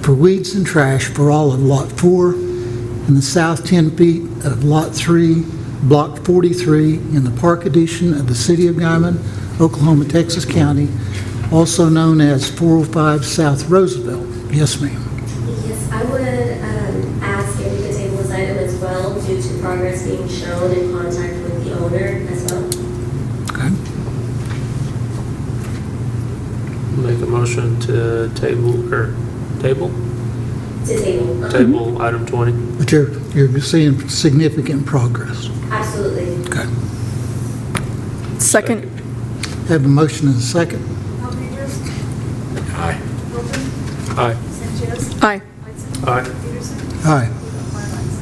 D: for weeds and trash for all of Lot 4 and the south 10 feet of Lot 3 Block 43 in the Park Addition of the City of Guymon, Oklahoma, Texas County, also known as 405 South Roosevelt. Yes, ma'am.
K: Yes, I would ask if we could table this item as well due to progress being shown in contact with the owner as well.
D: Okay.
N: Make a motion to table
K: To table.
N: table item 20.
D: But you're seeing significant progress.
K: Absolutely.
D: Okay.
F: Second.
D: Have a motion and a second.
H: Rodriguez?
B: Aye.
H: Hilton?
N: Aye.
H: Sanchez?
F: Aye.
H: Whitson?
N: Aye.
H: Peterson?
D: Aye.
H: Five ayes.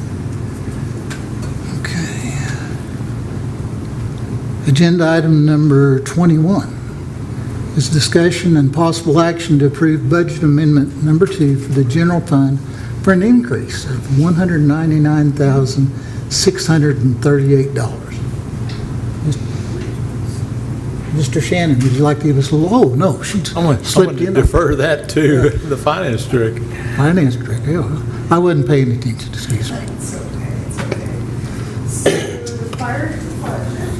D: Okay. Agenda item number 21 is discussion and possible action to approve budget amendment number 2 for the general fund for an increase of $199,638. Mr. Shannon, would you like to give us a little, oh, no, she
G: I'm going
D: slipped
G: to
D: in.
G: defer that to the finance director.
D: Finance director, yeah. I wasn't paying attention, excuse me.
I: It's okay, it's okay. So the fire department,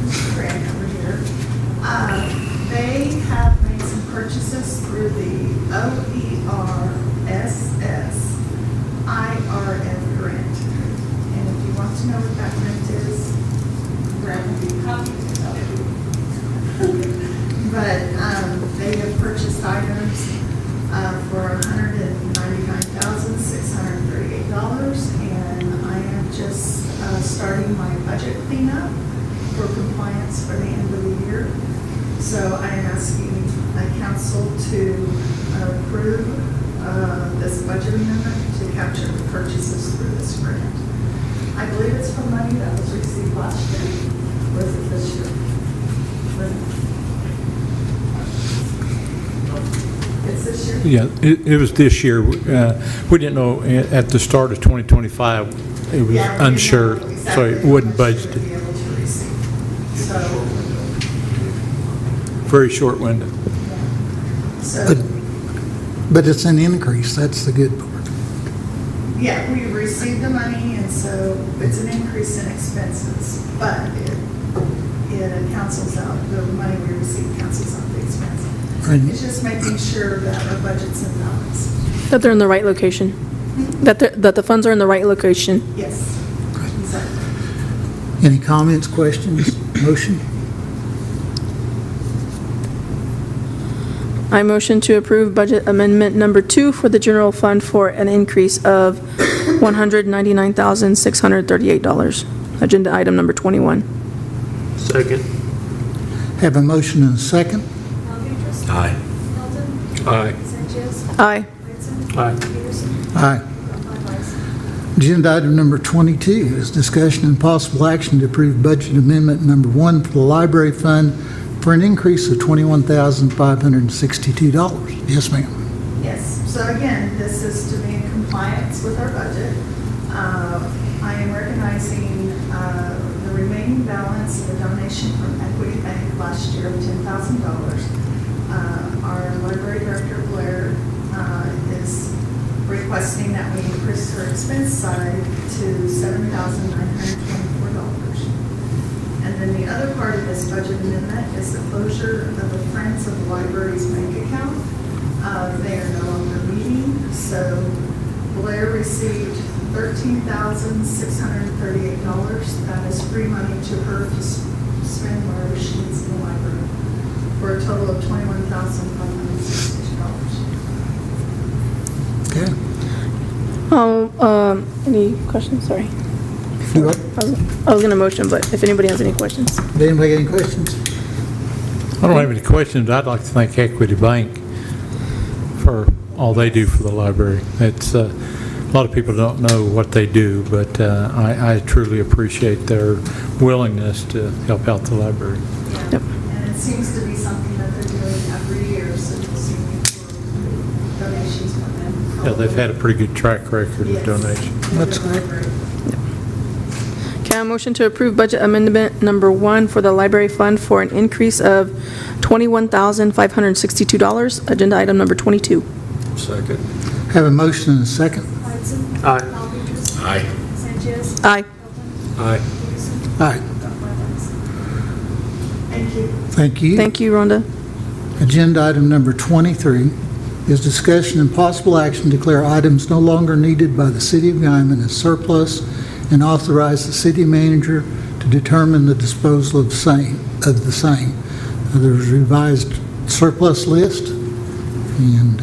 I: Mr. Grant over here, they have made some purchases through the OERSS IRF grant. And if you want to know what that grant is, grab a few copies of it. But they have purchased items for $199,638, and I am just starting my budget cleanup for compliance for the end of the year. So I am asking the council to approve this budget amendment to capture the purchases through this grant. I believe it's from money that was received last year. Was it this year? It's this year?
G: Yeah, it was this year. We didn't know at the start of 2025, it was
I: Yeah, we didn't
G: unsure,
I: know
G: so
I: exactly
G: it wasn't
I: how much we would
G: budgeted.
I: be able to receive. So,
G: Very short window.
I: so,
D: But it's an increase, that's the good part.
I: yeah, we received the money, and so it's an increase in expenses, but it cancels out, the money we receive cancels out the expense.
D: Right.
I: It's just making sure that our budget's in balance.
F: That they're in the right location. That the funds are in the right location.
I: Yes, exactly.
D: Any comments, questions, motion?
F: I motion to approve budget amendment number 2 for the general fund for an increase of $199,638. Agenda item number 21.
N: Second.
D: Have a motion and a second.
H: Rodriguez?
B: Aye.
H: Hilton?
N: Aye.
H: Sanchez?
F: Aye.
H: Whitson?
N: Aye.
H: Peterson?
D: Aye.
H: Five ayes.
D: Agenda item number 22 is discussion and possible action to approve budget amendment number 1 for the library fund for an increase of $21,562. Yes, ma'am.
I: Yes, so again, this is to be in compliance with our budget. I am recognizing the remaining balance of a donation from Equity Bank last year of $10,000. Our library director, Blair, is requesting that we increase her expense side to $7,924. And then the other part of this budget amendment is the closure of the Friends of the Library's bank account. They are no longer meeting, so Blair received $13,638. That is free money to her to spend wherever she needs in the library, for a total of $21,560.
D: Okay.
F: Any questions? Sorry.
D: Do what?
F: I was going to motion, but if anybody has any questions.
D: Does anybody have any questions?
G: I don't have any questions. I'd like to thank Equity Bank for all they do for the library. It's, a lot of people don't know what they do, but I truly appreciate their willingness to help out the library.
F: Yep.
I: And it seems to be something that they're doing every year, so you'll see donations from them.
G: Yeah, they've had a pretty good track record
I: Yes.
G: of donations.
D: That's great.
F: Can I motion to approve budget amendment number 1 for the library fund for an increase of $21,562. Agenda item number 22.
B: Second.
D: Have a motion and a second.
H: Whitson?
N: Aye.
H: Rodriguez?
B: Aye.
H: Sanchez?
F: Aye.
H: Hilton?
B: Aye.
H: Peterson?
D: Aye.
H: Got 5 ayes.
I: Thank you.
D: Thank you.
F: Thank you, Rhonda.
D: Agenda item number 23 is discussion and possible action to declare items no longer needed by the City of Guymon as surplus and authorize the city manager to determine the disposal of the same. There's a revised surplus list and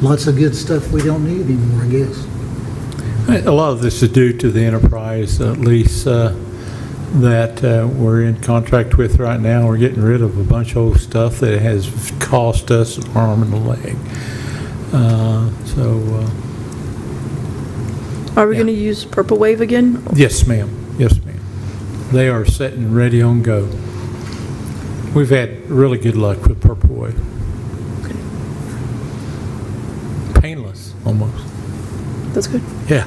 D: lots of good stuff we don't need anymore, I guess.
G: A lot of this is due to the enterprise lease that we're in contract with right now. We're getting rid of a bunch of old stuff that has cost us an arm and a leg.
F: Are we going to use Purple Wave again?
G: Yes, ma'am. Yes, ma'am. They are set and ready on go. We've had really good luck with Purple Wave. Painless, almost.
F: That's good.
G: Yeah.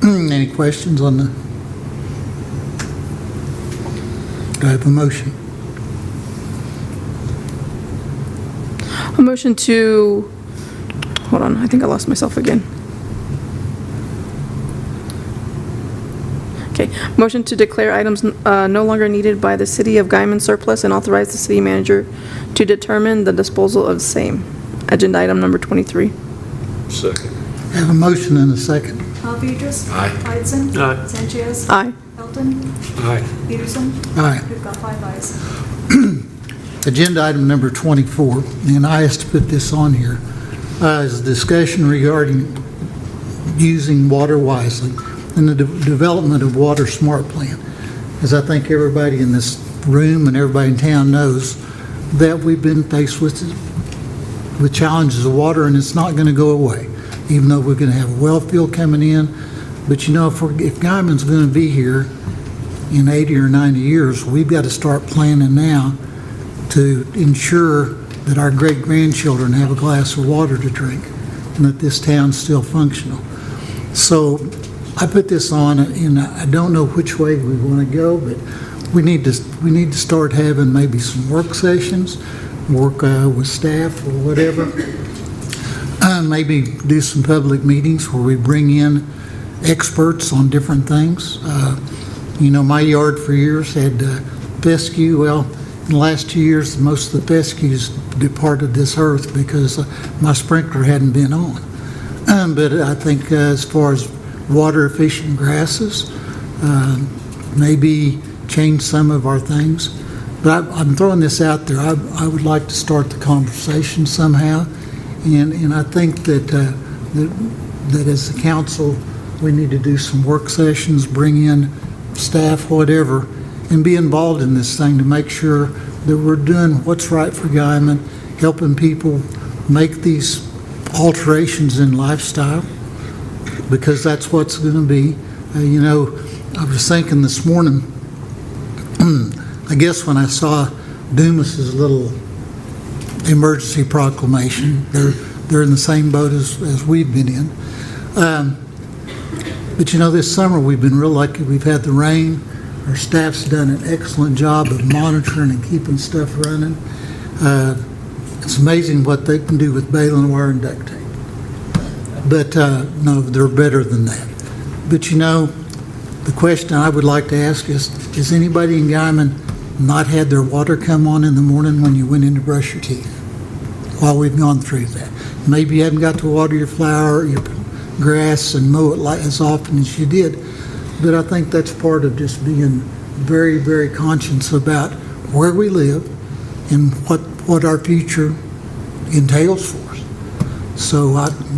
D: Any questions on the, do I have a motion?
F: A motion to, hold on, I think I lost myself again. Okay, motion to declare items no longer needed by the City of Guymon surplus and authorize the city manager to determine the disposal of same. Agenda item number 23.
B: Second.
D: I have a motion and a second.
H: Alvedras.
B: Aye.
H: Whiteson.
N: Aye.
H: Sanchez.
F: Aye.
H: Elton.
N: Aye.
H: Peterson.
D: Aye.
H: We've got 5 ayes.
D: Agenda item number 24, and I asked to put this on here, is a discussion regarding using water wisely and the development of water smart plan. As I think everybody in this room and everybody in town knows, that we've been faced with challenges of water, and it's not going to go away, even though we're going to have a well field coming in. But you know, if Guymon's going to be here in 80 or 90 years, we've got to start planning now to ensure that our great-grandchildren have a glass of water to drink and that this town's still functional. So I put this on, and I don't know which way we want to go, but we need to start having maybe some work sessions, work with staff or whatever. Maybe do some public meetings where we bring in experts on different things. You know, my yard for years had fescue. Well, in the last 2 years, most of the fescues departed this earth because my sprinkler hadn't been on. But I think as far as water efficient grasses, maybe change some of our things. But I'm throwing this out there. I would like to start the conversation somehow. And I think that as a council, we need to do some work sessions, bring in staff, whatever, and be involved in this thing to make sure that we're doing what's right for Guymon, helping people make these alterations in lifestyle, because that's what's going to be. You know, I was thinking this morning, I guess when I saw Dumas's little emergency proclamation, they're in the same boat as we've been in. But you know, this summer we've been real lucky. We've had the rain. Our staff's done an excellent job of monitoring and keeping stuff running. It's amazing what they can do with baling wire and duct tape. But no, they're better than that. But you know, the question I would like to ask is, has anybody in Guymon not had their water come on in the morning when you went in to brush your teeth? While we've gone through that. Maybe you haven't got to water your flower, your grass, and mow it as often as you did. But I think that's part of just being very, very conscious about where we live and what our future entails for us. So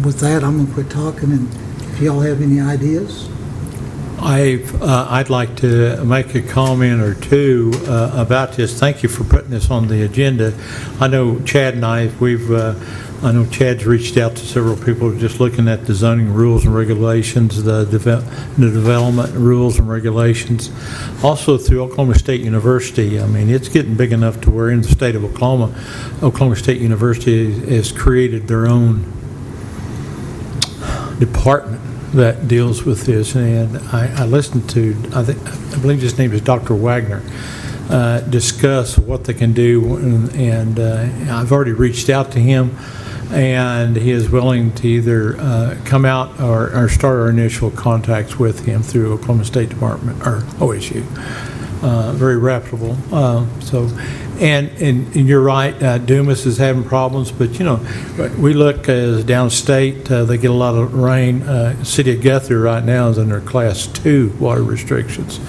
D: with that, I'm going to quit talking, and if y'all have any ideas.
G: I'd like to make a comment or two about this. Thank you for putting this on the agenda. I know Chad and I know Chad's reached out to several people just looking at the zoning rules and regulations, the development rules and regulations. Also through Oklahoma State University. I mean, it's getting big enough to where in the state of Oklahoma State University has created their own department that deals with this, and I listened to, I believe his name is Dr. Wagner, discuss what they can do, and I've already reached out to him. and he is willing to either come out or start our initial contacts with him through Oklahoma State Department, or OSU. Very reputable. And you're right, Dumas is having problems, but we look as downstate, they get a lot of rain. City of Guthrie right now is under Class 2 water restrictions.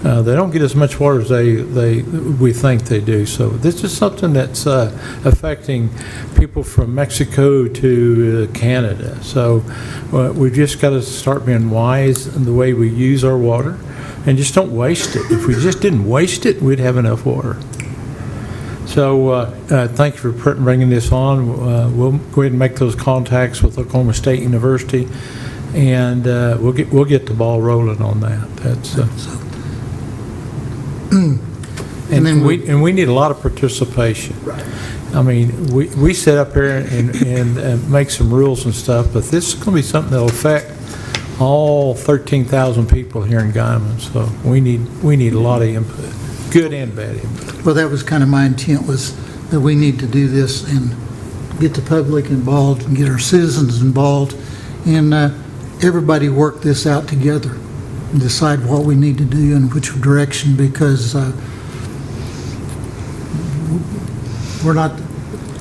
G: They don't get as much water as we think they do. So this is something that's affecting people from Mexico to Canada. So we've just got to start being wise in the way we use our water and just don't waste it. If we just didn't waste it, we'd have enough water. So thank you for bringing this on. We'll go ahead and make those contacts with Oklahoma State University, and we'll get the ball rolling on that. And we need a lot of participation.
A: Right.
G: I mean, we sit up here and make some rules and stuff, but this is going to be something that'll affect all 13,000 people here in Guymon. So we need a lot of input, good and bad input.
D: Well, that was kind of my intent, was that we need to do this and get the public involved and get our citizens involved, and everybody work this out together and decide what we need to do and which direction, because we're not,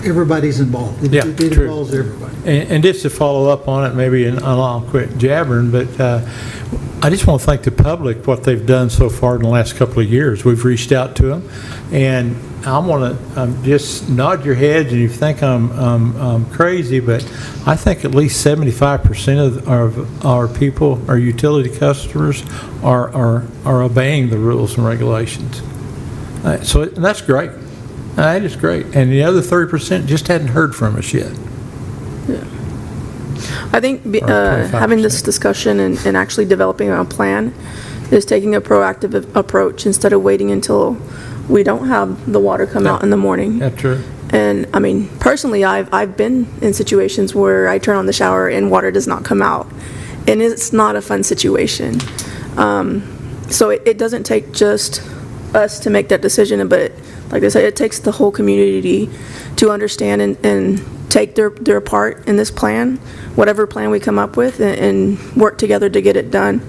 D: everybody's involved. It
G: True.
D: involves everybody.
G: And just to follow up on it, maybe, and I'll quit jabbering, but I just want to thank the public, what they've done so far in the last couple of years. We've reached out to them, and I want to just nod your heads, and you think I'm crazy, but I think at least 75% of our people, our utility customers, are obeying the rules and regulations. So that's great. That is great. And the other 30% just hadn't heard from us yet.
F: Yeah. I think having this discussion and actually developing a plan is taking a proactive approach instead of waiting until we don't have the water come out in the morning.
G: That's true.
F: And I mean, personally, I've been in situations where I turn on the shower and water does not come out, and it's not a fun situation. So it doesn't take just us to make that decision, but like I said, it takes the whole community to understand and take their part in this plan, whatever plan we come up with, and work together to get it done.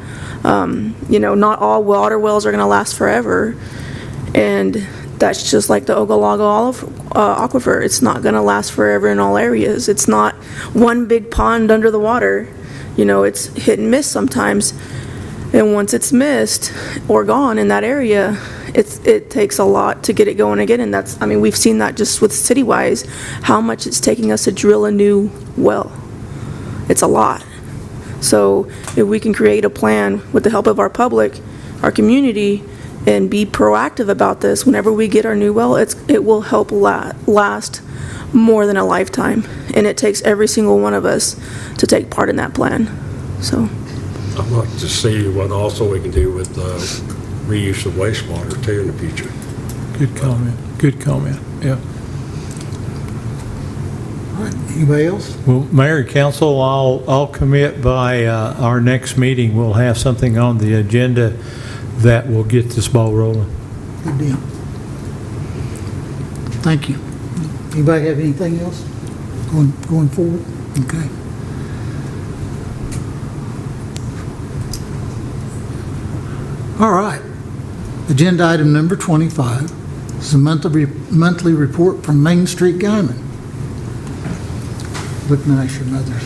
F: Not all water wells are going to last forever, and that's just like the Ogallala aquifer. It's not going to last forever in all areas. It's not one big pond under the water. It's hit and miss sometimes, and once it's missed or gone in that area, it takes a lot to get it going again. And we've seen that just with city-wise, how much it's taking us to drill a new well. It's a lot. So if we can create a plan with the help of our public, our community, and be proactive about this, whenever we get our new well, it will help last more than a lifetime. And it takes every single one of us to take part in that plan. So
P: I'd like to see what also we can do with reuse of wastewater too in the future.
G: Good comment. Yeah.
D: All right, anybody else?
G: Well, Mayor and Council, I'll commit by our next meeting, we'll have something on the agenda that will get this ball rolling.
D: Good deal. Thank you. Anybody have anything else going forward? Okay. All right. Agenda item number 25 is a monthly report from Main Street Guymon. Look nice, your mother's.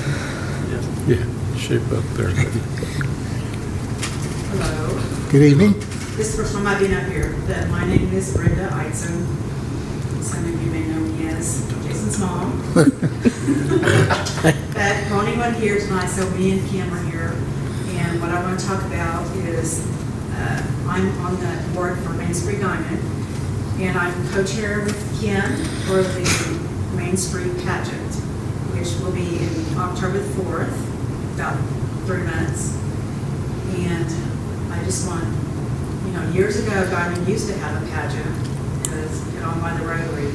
G: Yeah, shape up there.
Q: Hello.
D: Good evening.
Q: This is the first time I've been up here, but my name is Brenda Eitzen. Some of you may know me as Jason's mom. But the only one here tonight, so me and Kim are here. And what I want to talk about is I'm on the board for Main Street Guymon, and I'm co-chair with Kim for the Main Street pageant, which will be in October the 4th, about 3 months. And I just want, years ago, Guymon used to have a pageant. It was put on by the Rotary.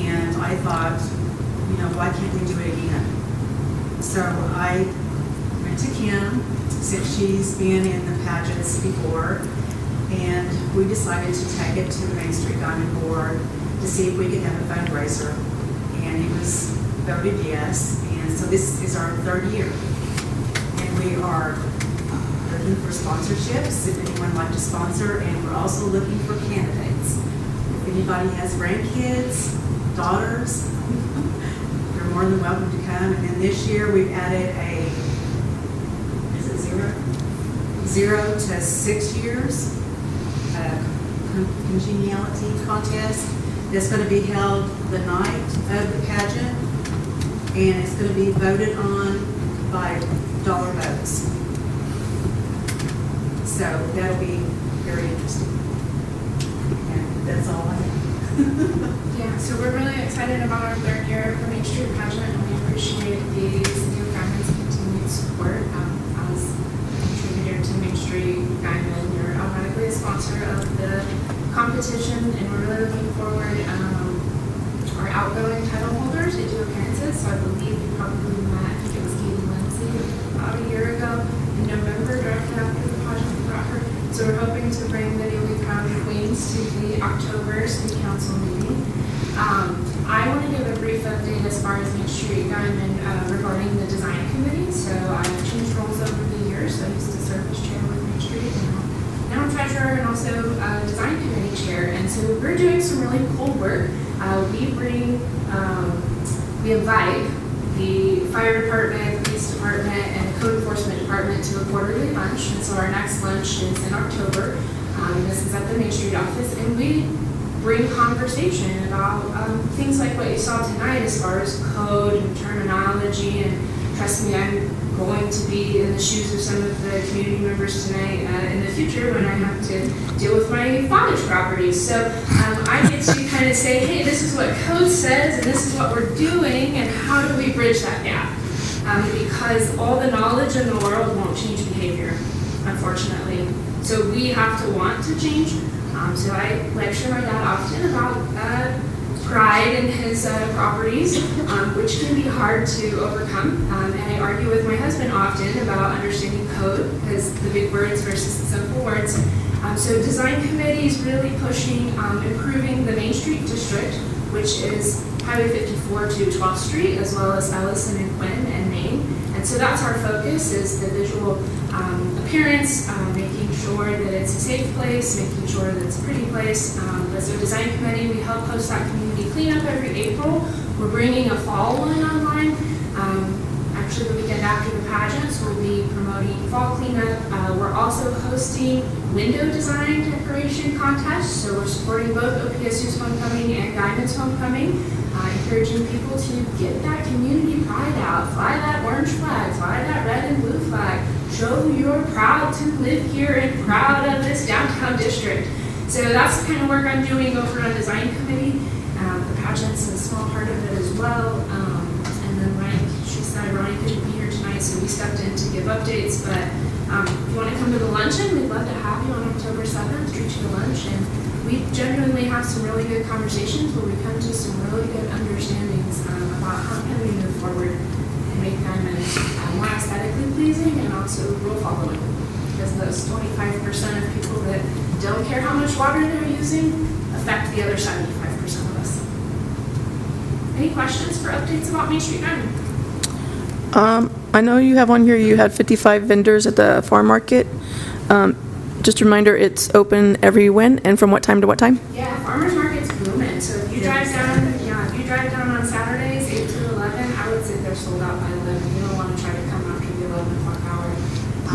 Q: And I thought, why can't we do it again? So I went to Kim, since she's been in the pageants before, and we decided to take it to the Main Street Guymon board to see if we could have a fundraiser. And it was voted yes, and so this is our third year. And we are looking for sponsorships, if anyone would like to sponsor, and we're also looking for candidates. If anybody has grandkids, daughters, you're more than welcome to come. And then this year, we've added is it 0 to 6 years congeniality contest that's going to be held the night of the pageant, and it's going to be voted on by dollar votes. So that'll be very interesting. And that's all I have.
E: Yeah, so we're really excited about our third year of the Main Street pageant, and we appreciate the City of Guymond's continued support. As a contributor to Main Street Guymon, you're automatically a sponsor of the competition, and we're really looking forward. Our outgoing title holders, they do appearances, so I believe you probably met, I think it was Katie Lindsay, about a year ago in November, directly after the pageant we brought her. So we're hoping to bring the newly crowned queens to the October City Council meeting. I want to give a brief update as far as Main Street Guymon regarding the design committee. So I've changed roles over the years. So I used to serve as chair with Main Street, and now I'm treasurer and also design committee chair. And so we're doing some really cool work. We invite the fire department, police department, and code enforcement department to a quarterly lunch. And so our next lunch is in October. This is at the Main Street office, and we bring conversation about things like what you saw tonight as far as code and terminology. And trust me, I'm going to be in the shoes of some of the community members tonight in the future when I have to deal with my father's properties. So I get to kind of say, hey, this is what code says, and this is what we're doing, and how do we bridge that gap? Because all the knowledge in the world won't change behavior, unfortunately. So we have to want to change. So I lecture my dad often about pride in his properties, which can be hard to overcome. And I argue with my husband often about understanding code, because the big words versus the simple words. So design committee is really pushing improving the Main Street district, which is Highway 54 to 12th Street, as well as Ellison and Quinn and Main. And so that's our focus, is the visual appearance, making sure that it's a safe place, making sure that it's a pretty place. As a design committee, we help host that community cleanup every April. We're bringing a fall one online. Actually, the weekend after the pageants, we'll be promoting fall cleanup. We're also hosting window design decoration contests, so we're supporting both OPSU's homecoming and Guymon's homecoming, encouraging people to get that community pride out, fly that orange flag, fly that red and blue flag, show you're proud to live here and proud of this downtown district. So that's the kind of work I'm doing over on design committee. The pageant's a small part of it as well. And then she said Ronnie couldn't be here tonight, so we stepped in to give updates. But if you want to come to the luncheon, we'd love to have you on October 7th, treat you to lunch. And we genuinely have some really good conversations where we come to some really good understandings about how can we move forward and make Guymon more aesthetically pleasing and also rule following. Because those 25% of people that don't care how much water they're using affect the other 75% of us. Any questions for updates about Main Street Guymon?
F: I know you have on here, you had 55 vendors at the farm market. Just a reminder, it's open every when and from what time to what time?
E: Yeah, farmers market's booming. So if you drive down on Saturdays, 8 to 11, I would say they're sold out by 11. You don't want to try to come after the 11 o'clock hour.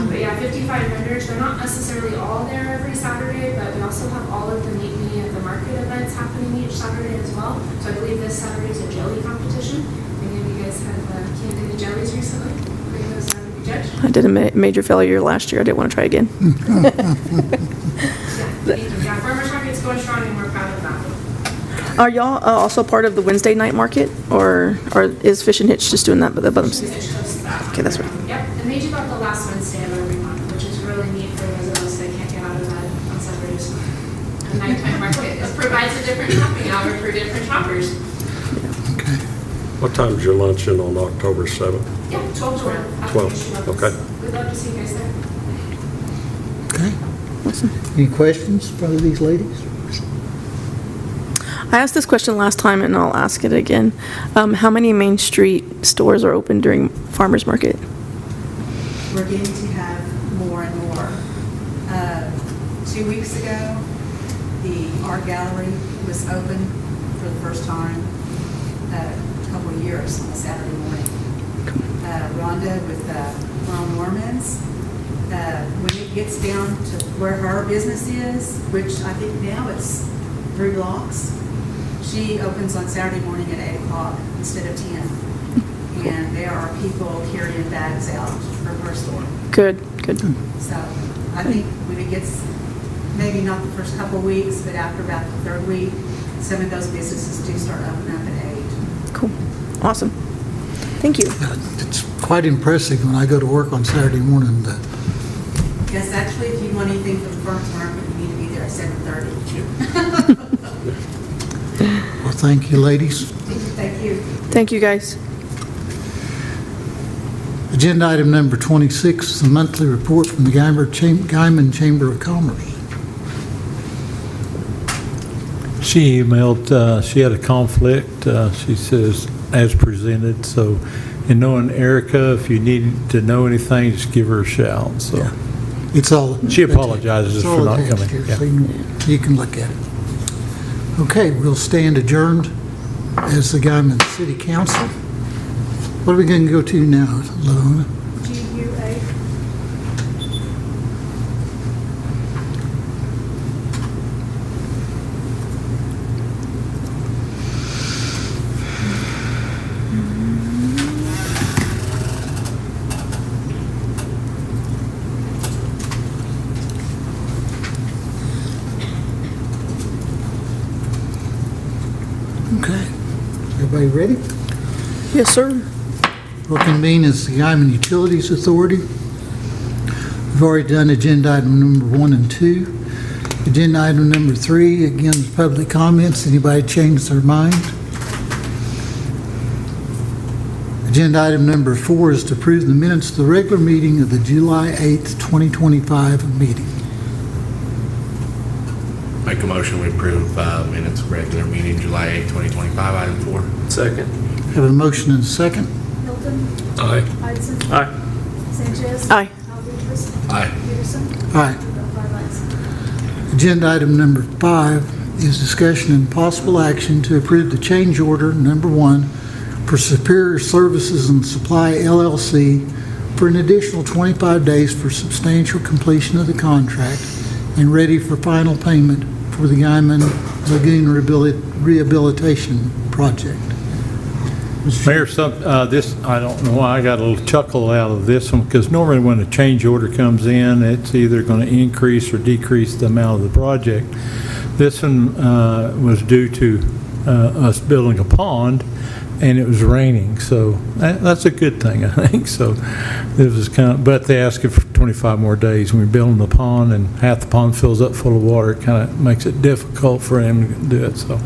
E: But yeah, 55 vendors. They're not necessarily all there every Saturday, but we also have all of the Meet Me at the Market events happening each Saturday as well. So I believe this Saturday is a jelly competition. Many of you guys have canned any jellies recently? Bring those down to be judged.
F: I did a major failure last year. I didn't want to try again.
E: Yeah, farmers market's going strong and we're proud of that.
F: Are y'all also part of the Wednesday night market, or is Fish and Hitch just doing that by themselves? Okay, that's right.
E: Yep, and they do that the last Wednesday of every month, which is really neat for those of us that can't get out of bed on Saturdays. The nighttime market provides a different shopping hour for different shoppers.
P: What time's your luncheon on October 7th?
E: Yeah, 12 to 1.
P: 12, okay.
E: We'd love to see you guys there.
D: Okay. Awesome. Any questions for these ladies?
F: I asked this question last time, and I'll ask it again. How many Main Street stores are open during farmers market?
Q: We're getting to have more and more. 2 weeks ago, the art gallery was open for the first time a couple of years on a Saturday morning. Rhonda with Ron Norman's, when it gets down to where her business is, which I think now it's 3 blocks, she opens on Saturday morning at 8 o'clock instead of 10. And there are people carrying bags out from her store.
F: Good, good.
Q: So I think when it gets, maybe not the first couple of weeks, but after about the 3rd week, some of those businesses do start opening up at 8.
F: Cool. Awesome. Thank you.
D: It's quite impressive when I go to work on Saturday morning.
Q: Yes, actually, if you want anything from the farmer's market, you need to be there at 7:30.
D: Well, thank you, ladies.
Q: Thank you.
F: Thank you, guys.
D: Agenda item number 26 is the monthly report from the Guymon Chamber of Commerce.
G: She emailed, she had a conflict, she says, as presented, so, and knowing Erica, if you need to know anything, just give her a shout, so.
D: Yeah. It's all.
G: She apologizes
D: it's
G: for
D: all
G: not
D: attached
G: coming.
D: here,
G: Yeah.
D: so you can look at it. Okay, we'll stand adjourned as the Guymon City Council. What are we going to go to now, Lona?
H: GUA.
D: Okay. Everybody ready?
F: Yes, sir.
D: We'll convene as the Guymon Utilities Authority. We've already done agenda item number 1 and 2. Agenda item number 3, again, is public comments. Anybody change their mind? Agenda item number 4 is to approve the minutes of the regular meeting of the July 8th, 2025 meeting.
B: Make a motion, we approve minutes of regular meeting, July 8, 2025, item 4.
N: Second.
D: Have a motion and a second.
H: Hilton.
P: Aye.
H: Hudson.
N: Aye.
H: Sanchez.
F: Aye.
H: Alvarez.
B: Aye.
H: Peterson.
D: Aye.
H: 5 ayes.
D: Agenda item number 5 is discussion and possible action to approve the change order number 1 for Superior Services and Supply LLC for an additional 25 days for substantial completion of the contract and ready for final payment for the Guymon Lagoon Rehabilitation Project.
G: Mayor, this, I don't know why I got a little chuckle out of this one, because normally when a change order comes in, it's either going to increase or decrease the amount of the project. This one was due to us building a pond, and it was raining, so that's a good thing, I think. So it was but they asked for 25 more days. When we're building the pond and half the pond fills up full of water, it kind of makes it difficult for them to do it. So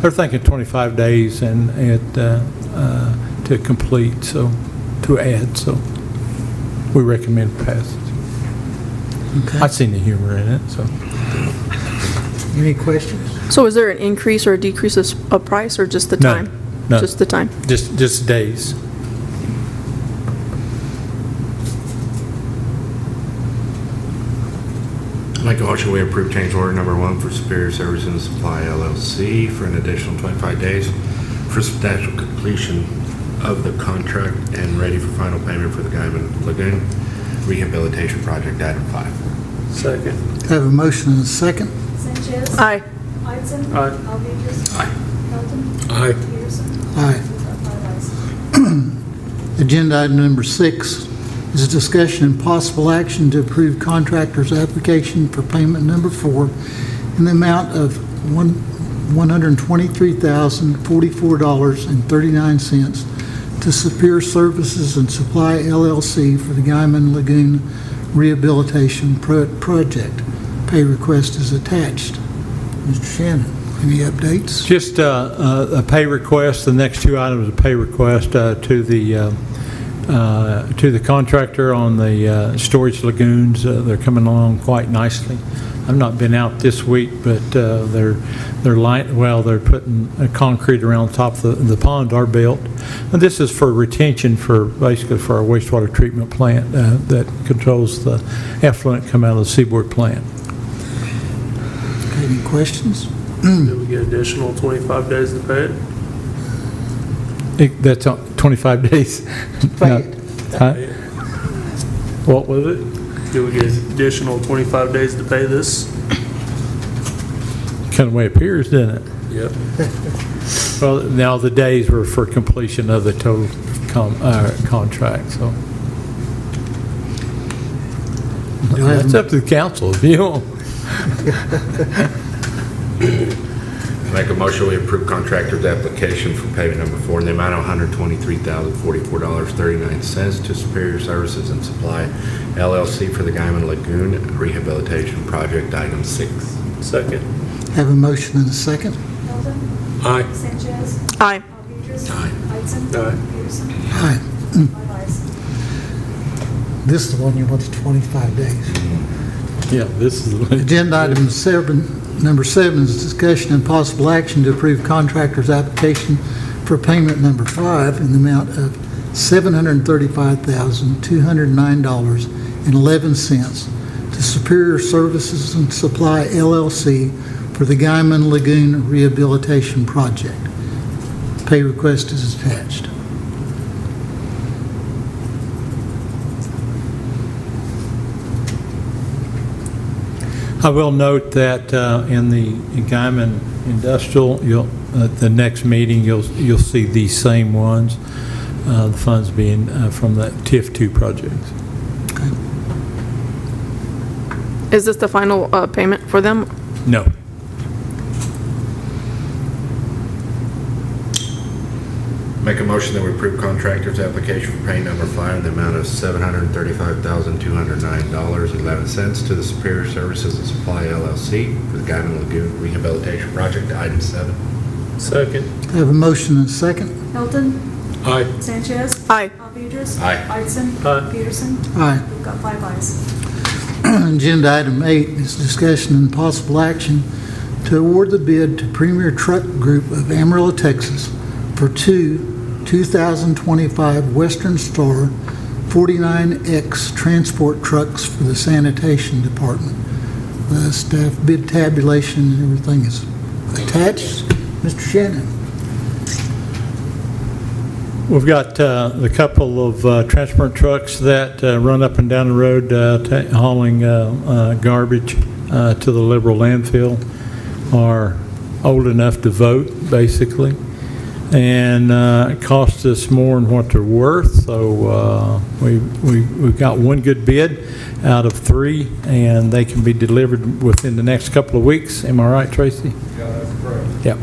G: they're thinking 25 days and to complete, so to add. So we recommend passage.
D: Okay.
G: I've seen the humor in it. So
D: Any questions?
F: So is there an increase or a decrease of price, or just the
G: No,
F: time?
G: no.
F: Just the time?
G: just days.
B: Make a motion, we approve change order number 1 for Superior Services and Supply LLC for an additional 25 days for substantial completion of the contract and ready for final payment for the Guymon Lagoon Rehabilitation Project, item 5.
N: Second.
D: Have a motion and a second.
H: Sanchez.
F: Aye.
H: Hudson.
N: Aye.
H: Alvarez.
B: Aye.
H: Hilton.
P: Aye.
H: Peterson.
D: Aye.
H: 5 ayes.
D: Agenda item number 6 is a discussion and possible action to approve contractor's application for payment number 4 in the amount of $123,044.39 to Superior Services and Supply LLC for the Guymon Lagoon Rehabilitation Project. Pay request is attached. Mr. Shannon, any updates?
G: Just a pay request. The next 2 items, a pay request to the contractor on the storage lagoons. They're coming along quite nicely. I've not been out this week, but they're putting concrete around top of the pond are built. And this is for retention basically for our wastewater treatment plant that controls the effluent come out of the Seaboard plant.
D: Okay, any questions?
N: Do we get additional 25 days to pay it?
G: That's on 25 days.
D: Pay it.
G: Huh? What was it?
N: Do we get additional 25 days to pay this?
G: Kind of way it appears, doesn't it?
N: Yep.
G: Well, now the days were for completion of the total contract, so. That's up to the council if you want.
B: Make a motion, we approve contractor's application for payment number 4 in the amount of $123,044.39 to Superior Services and Supply LLC for the Guymon Lagoon Rehabilitation Project, item 6.
N: Second.
D: Have a motion and a second.
H: Hilton.
P: Aye.
H: Sanchez.
F: Aye.
H: Alvedras.
B: Aye.
H: Hudson.
N: Aye.
H: Peterson.
D: Aye.
H: 5 ayes.
D: This is the one you want to 25 days.
G: Yeah, this is.
D: Agenda item number 7 is discussion and possible action to approve contractor's application for payment number 5 in the amount of $735,209.11 to Superior Services and Supply LLC for the Guymon Lagoon Rehabilitation Project. Pay request is attached.
G: I will note that in the Guymon Industrial, at the next meeting, you'll see these same ones, the funds being from the TIF 2 project.
F: Is this the final payment for them?
G: No.
B: Make a motion that we approve contractor's application for pay number 5 in the amount of $735,209.11 to the Superior Services and Supply LLC for the Guymon Lagoon Rehabilitation Project, item 7.
N: Second.
D: Have a motion and a second.
H: Hilton.
P: Aye.
H: Sanchez.
F: Aye.
H: Alvedras.
B: Aye.
H: Hudson.
N: Aye.
H: Peterson.
D: Aye.
H: We've got 5 ayes.
D: Agenda item 8 is discussion and possible action to award the bid to Premier Truck Group of Amarillo, Texas for 2 2025 Western Star 49X transport trucks for the sanitation department. The staff bid tabulation and everything is attached. Mr. Shannon.
G: We've got the couple of transport trucks that run up and down the road hauling garbage to the Liberal landfill are old enough to vote, basically. And it cost us more than what they're worth, so we've got one good bid out of 3, and they can be delivered within the next couple of weeks. Am I right, Tracy?
R: Yeah, that's correct.
G: Yep.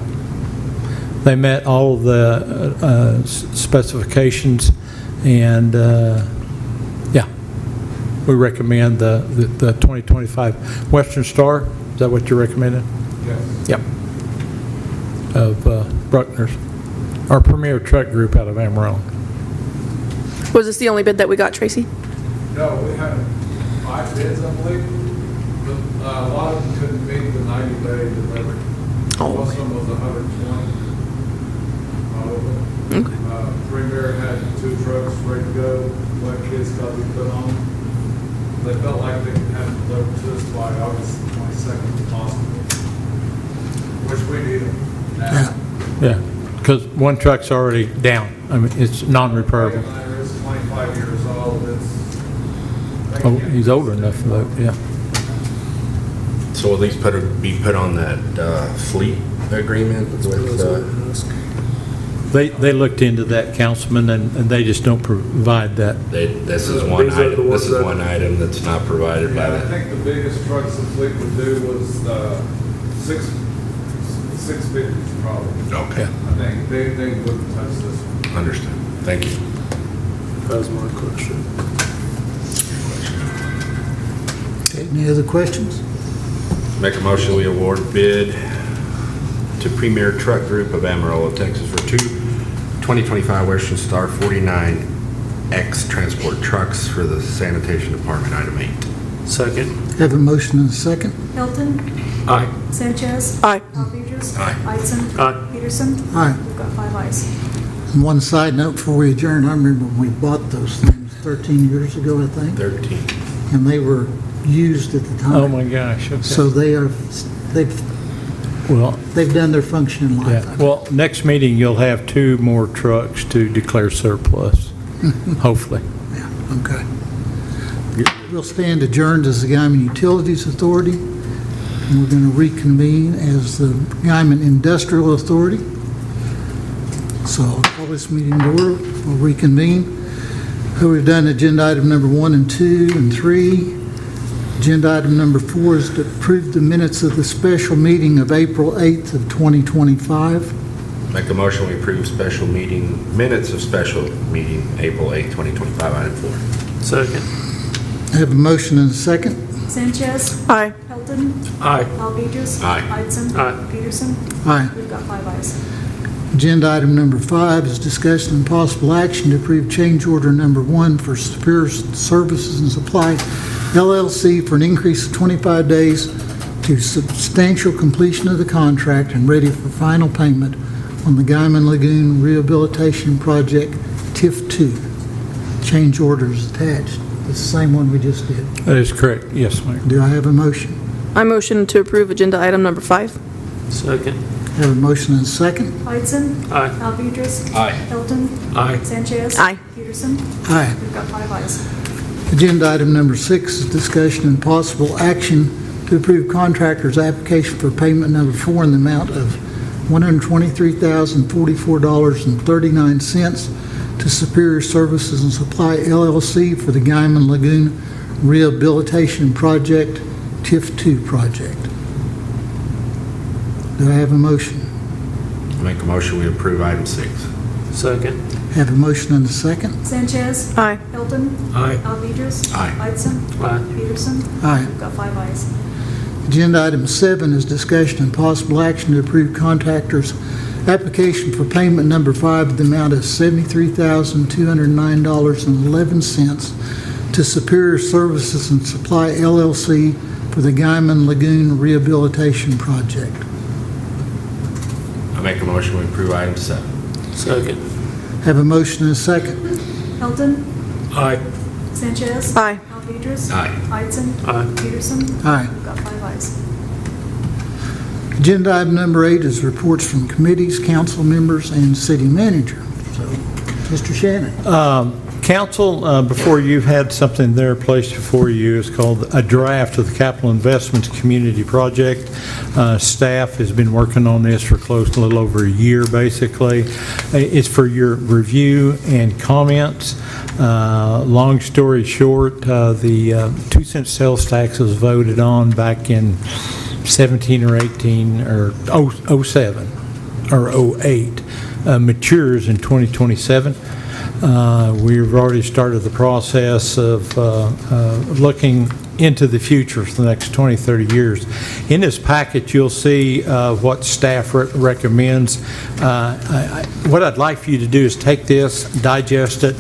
G: They met all of the specifications, and yeah, we recommend the 2025 Western Star. Is that what you're recommending?
R: Yes.
G: Yep. Of Bruckner's. Our premier truck group out of Amarillo.
F: Was this the only bid that we got, Tracy?
R: No, we had 5 bids, I believe. But a lot of them couldn't meet the 90-day delivery.
F: Oh,
R: Most of them was 120. All of them.
F: Okay.
R: Premier had 2 trucks ready to go, when kids got to be put on. They felt like they could have it delivered to us by August 22nd if possible. Which we need them now.
G: Yeah, because one truck's already down. I mean, it's non-repairable.
R: It's 25 years old.
G: Oh, he's older enough for that, yeah.
B: So will these be put on that fleet agreement with,
G: They looked into that, Councilman, and they just don't provide that.
B: this is one item, this is one item that's not provided by
R: Yeah, I
B: the,
R: think the biggest trucks the fleet would do was 650s probably.
B: okay,
R: I think they wouldn't touch this one.
B: understood. Thank you.
N: That was my question.
D: Okay, any other questions?
B: Make a motion, we award bid to Premier Truck Group of Amarillo, Texas for 2 2025 Western Star 49X transport trucks for the sanitation department, item 8.
N: Second.
D: Have a motion and a second.
H: Hilton.
N: Aye.
H: Sanchez.
F: Aye.
H: Alvedras.
B: Aye.
H: Whitson.
N: Aye.
H: Peterson.
D: Aye.
H: We've got 5 ayes.
D: And one side note before we adjourn, I remember when we bought those things 13 years ago, I think,
B: 13.
D: and they were used at the time.
G: Oh, my gosh, okay.
D: So they've
G: Well,
D: done their function in life.
G: yeah, well, next meeting, you'll have 2 more trucks to declare surplus, hopefully.
D: Yeah, okay. We'll stand adjourned as the Guymon Utilities Authority, and we're going to reconvene as the Guymon Industrial Authority. So I'll call this meeting to order. We'll reconvene. We've done agenda item number 1 and 2 and 3. Agenda item number 4 is to approve the minutes of the special meeting of April 8th of 2025.
B: Make a motion, we approve special meeting, minutes of special meeting, April 8th, 2025, item 4.
N: Second.
D: I have a motion and a second.
H: Sanchez.
F: Aye.
H: Hilton.
N: Aye.
H: Alvedras.
B: Aye.
H: Whitson.
N: Aye.
H: Peterson.
D: Aye.
H: We've got 5 ayes.
D: Agenda item number 5 is discussion and possible action to approve change order number 1 for Superior Services and Supply LLC for an increase of 25 days to substantial completion of the contract and ready for final payment on the Guymon Lagoon Rehabilitation Project TIF 2. Change order is attached. It's the same one we just did.
G: That is correct, yes, Mayor.
D: Do I have a motion?
F: I motion to approve agenda item number 5.
N: Second.
D: I have a motion and a second.
H: Whitson.
N: Aye.
H: Alvedras.
B: Aye.
H: Hilton.
N: Aye.
H: Sanchez.
F: Aye.
H: Peterson.
D: Aye.
H: We've got 5 ayes.
D: Agenda item number 6 is discussion and possible action to approve contractor's application for payment number 4 in the amount of $123,044.39 to Superior Services and Supply LLC for the Guymon Lagoon Rehabilitation Project, TIF 2 project. Do I have a motion?
B: Make a motion, we approve item 6.
N: Second.
D: Have a motion and a second.
H: Sanchez.
F: Aye.
H: Hilton.
N: Aye.
H: Alvedras.
B: Aye.
H: Whitson.
N: Aye.
H: Peterson.
D: Aye.
H: We've got 5 ayes.
D: Agenda item 7 is discussion and possible action to approve contractor's application for payment number 5 in the amount of $73,209.11 to Superior Services and Supply LLC for the Guymon Lagoon Rehabilitation Project.
B: I make a motion, we approve item 7.
N: Second.
D: Have a motion and a second.
H: Hilton.
N: Aye.
H: Sanchez.
F: Aye.
H: Alvedras.
B: Aye.
H: Whitson.
N: Aye.
H: Peterson.
D: Aye.
H: We've got 5 ayes.
D: Agenda item number 8 is reports from committees, council members, and city manager. So, Mr. Shannon.
G: Council, before you've had something there placed before you, it's called a draft of the Capital Investments Community Project. Staff has been working on this for close to a little over a year, basically. It's for your review and comments. Long story short, the 2-cent sales tax was voted on back in 17 or 18 or 07 or 08, matures in 2027. We've already started the process of looking into the future for the next 20, 30 years. In this packet, you'll see what staff recommends. What I'd like for you to do is take this, digest it,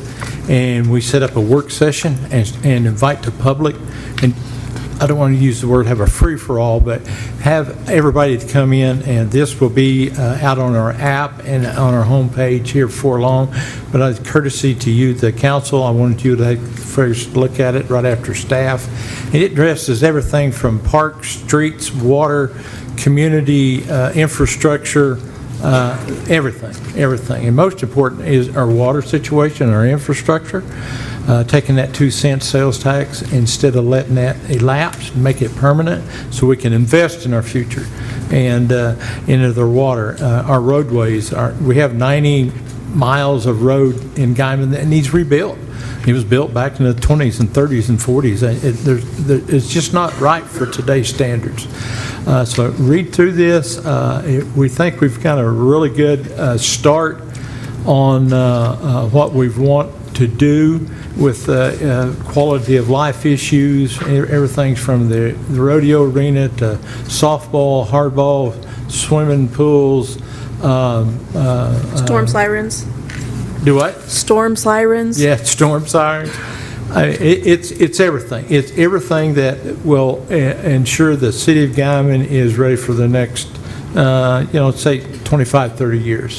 G: and we set up a work session and invite the public. And I don't want to use the word have a free-for-all, but have everybody to come in, and this will be out on our app and on our homepage here before long. But as courtesy to you, the council, I wanted you to first look at it right after staff. And it addresses everything from parks, streets, water, community infrastructure, everything. And most important is our water situation, our infrastructure. Taking that 2-cent sales tax instead of letting that elapse, make it permanent so we can invest in our future and into their water. Our roadways, we have 90 miles of road in Guymon that needs rebuilt. It was built back in the 20s and 30s and 40s. It's just not right for today's standards. So read through this. We think we've got a really good start on what we want to do with quality of life issues. Everything's from the rodeo arena to softball, hardball, swimming pools.
F: Storm sirens.
G: Do what?
F: Storm sirens.
G: Yeah, storm sirens. It's everything. It's everything that will ensure the city of Guymon is ready for the next, say 25, 30 years.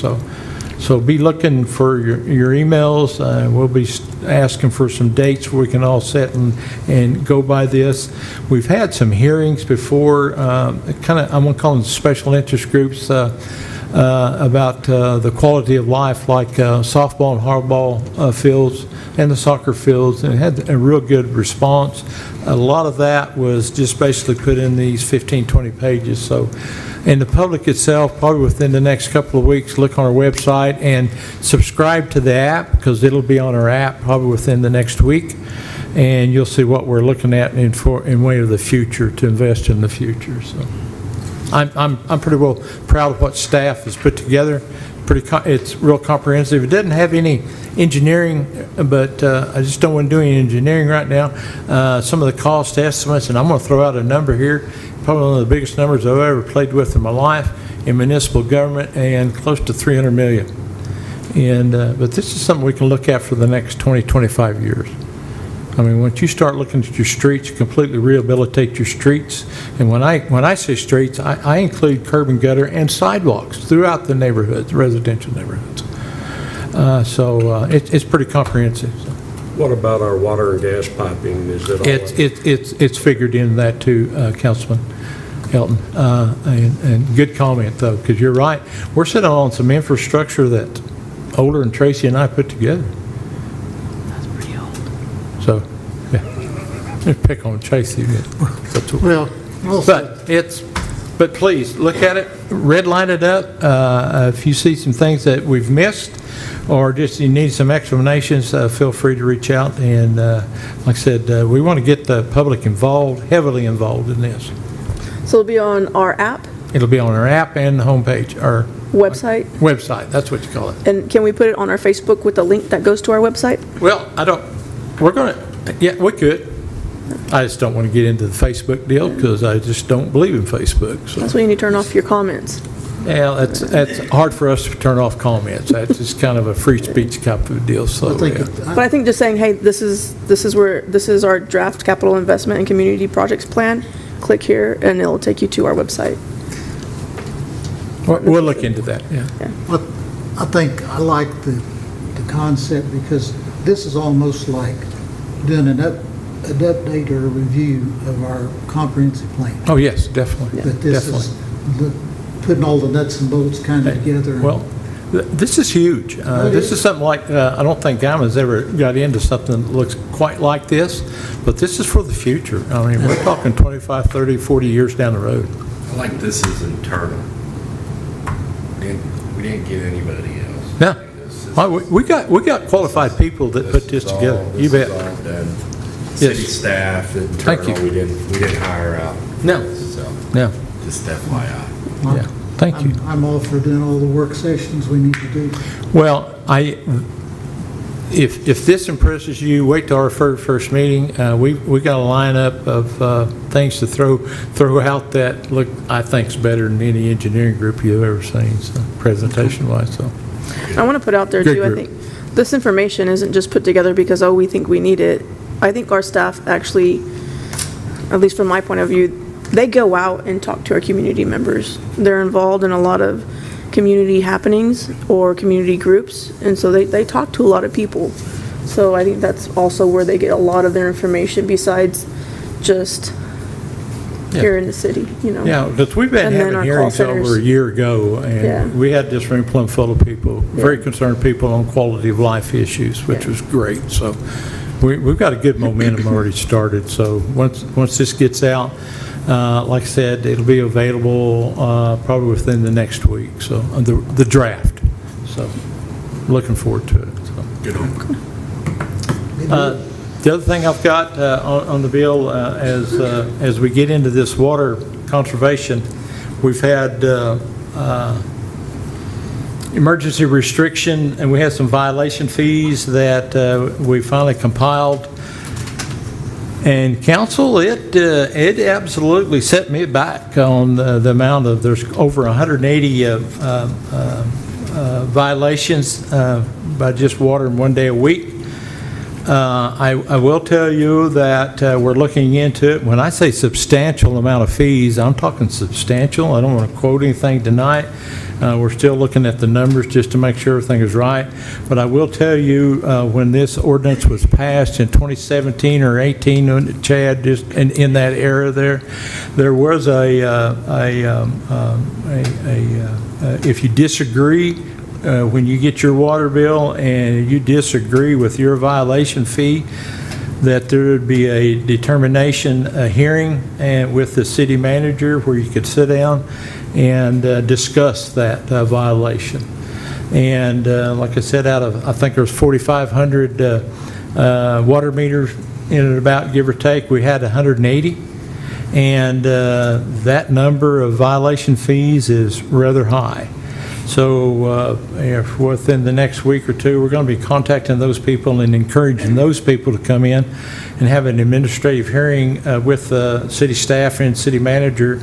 G: So be looking for your emails. We'll be asking for some dates where we can all sit and go by this. We've had some hearings before, I'm going to call them special interest groups, about the quality of life, like softball and hardball fields and the soccer fields, and it had a real good response. A lot of that was just basically put in these 15, 20 pages. So, and the public itself, probably within the next couple of weeks, look on our website and subscribe to the app, because it'll be on our app probably within the next week, and you'll see what we're looking at in way of the future, to invest in the future. So I'm pretty well proud of what staff has put together. It's real comprehensive. It doesn't have any engineering, but I just don't want to do any engineering right now. Some of the cost estimates, and I'm going to throw out a number here, probably one of the biggest numbers I've ever played with in my life in municipal government, and close to $300 million. And but this is something we can look at for the next 20, 25 years. I mean, once you start looking at your streets, you completely rehabilitate your streets. And when I say streets, I include curb and gutter and sidewalks throughout the neighborhoods, residential neighborhoods. It's pretty comprehensive. So.
P: What about our water and gas piping? Is it all?
G: It's figured in that too, Councilman Elton. And good comment though, because you're right. We're sitting on some infrastructure that Older and Tracy and I put together. So, yeah, pick on Tracy.
D: Well,
G: but please look at it, redline it up. If you see some things that we've missed, or just you need some explanations, feel free to reach out. And like I said, we want to get the public involved, heavily involved in this.
F: So it'll be on our app?
G: It'll be on our app and the homepage, our
F: website? Website,
G: that's what you call it.
F: And can we put it on our Facebook with the link that goes to our website?
G: Well, we could. I just don't want to get into the Facebook deal, because I just don't believe in Facebook. So.
F: That's when you need to turn off your comments.
G: Yeah, that's hard for us to turn off comments. That's just kind of a free speech type of deal. So,
F: But I think just saying, hey, this is our draft capital investment and community projects plan. Click here, and it'll take you to our website.
G: We'll look into that. Yeah.
D: Well, I think I like the concept, because this is almost like doing an update or a review of our comprehensive plan.
G: Oh, yes, definitely.
D: But this is putting all the nuts and bolts kind of together.
G: Well, this is huge. This is something like, I don't think Guymon's ever got into something that looks quite like this, but this is for the future. I mean, we're talking 25, 30, 40 years down the road.
B: I like this is internal. We didn't get anybody else.
G: No. We got qualified people that put this together. You bet.
B: City staff, internal.
G: Thank you.
B: We didn't hire out.
G: No.
B: So,
G: no.
B: Just FYI.
G: Yeah. Thank you.
D: I'm all for doing all the work sessions we need to do.
G: Well, if this impresses you, wait till our first meeting. We got a lineup of things to throw out that look, I think, is better than any engineering group you've ever seen, so, presentation-wise. So,
F: I want to put out there too, I think this information isn't just put together because, we think we need it. I think our staff actually, at least from my point of view, they go out and talk to our community members. They're involved in a lot of community happenings or community groups, and so they talk to a lot of people. So I think that's also where they get a lot of their information, besides just here in the city,
G: Yeah, because we've been having hearings over a year ago, and we had this room plumb full of people, very concerned people on quality of life issues, which was great. So we've got a good momentum already started. So once this gets out, like I said, it'll be available probably within the next week. So the draft. So looking forward to it. So.
B: Good on.
G: The other thing I've got on the bill, as we get into this water conservation, we've had emergency restriction, and we had some violation fees that we finally compiled. And council, it absolutely set me back on the amount of, there's over 180 violations by just water in 1 day a week. I will tell you that we're looking into it. When I say substantial amount of fees, I'm talking substantial. I don't want to quote anything tonight. We're still looking at the numbers just to make sure everything is right. But I will tell you, when this ordinance was passed in 2017 or 18, when Chad, just in that era there was if you disagree, when you get your water bill and you disagree with your violation fee, that there would be a determination, a hearing and with the city manager where you could sit down and discuss that violation. And like I said, out of, I think there's 4,500 water meters in and about, give or take, we had 180. And that number of violation fees is rather high. So if within the next week or two, we're going to be contacting those people and encouraging those people to come in and have an administrative hearing with the city staff and city manager.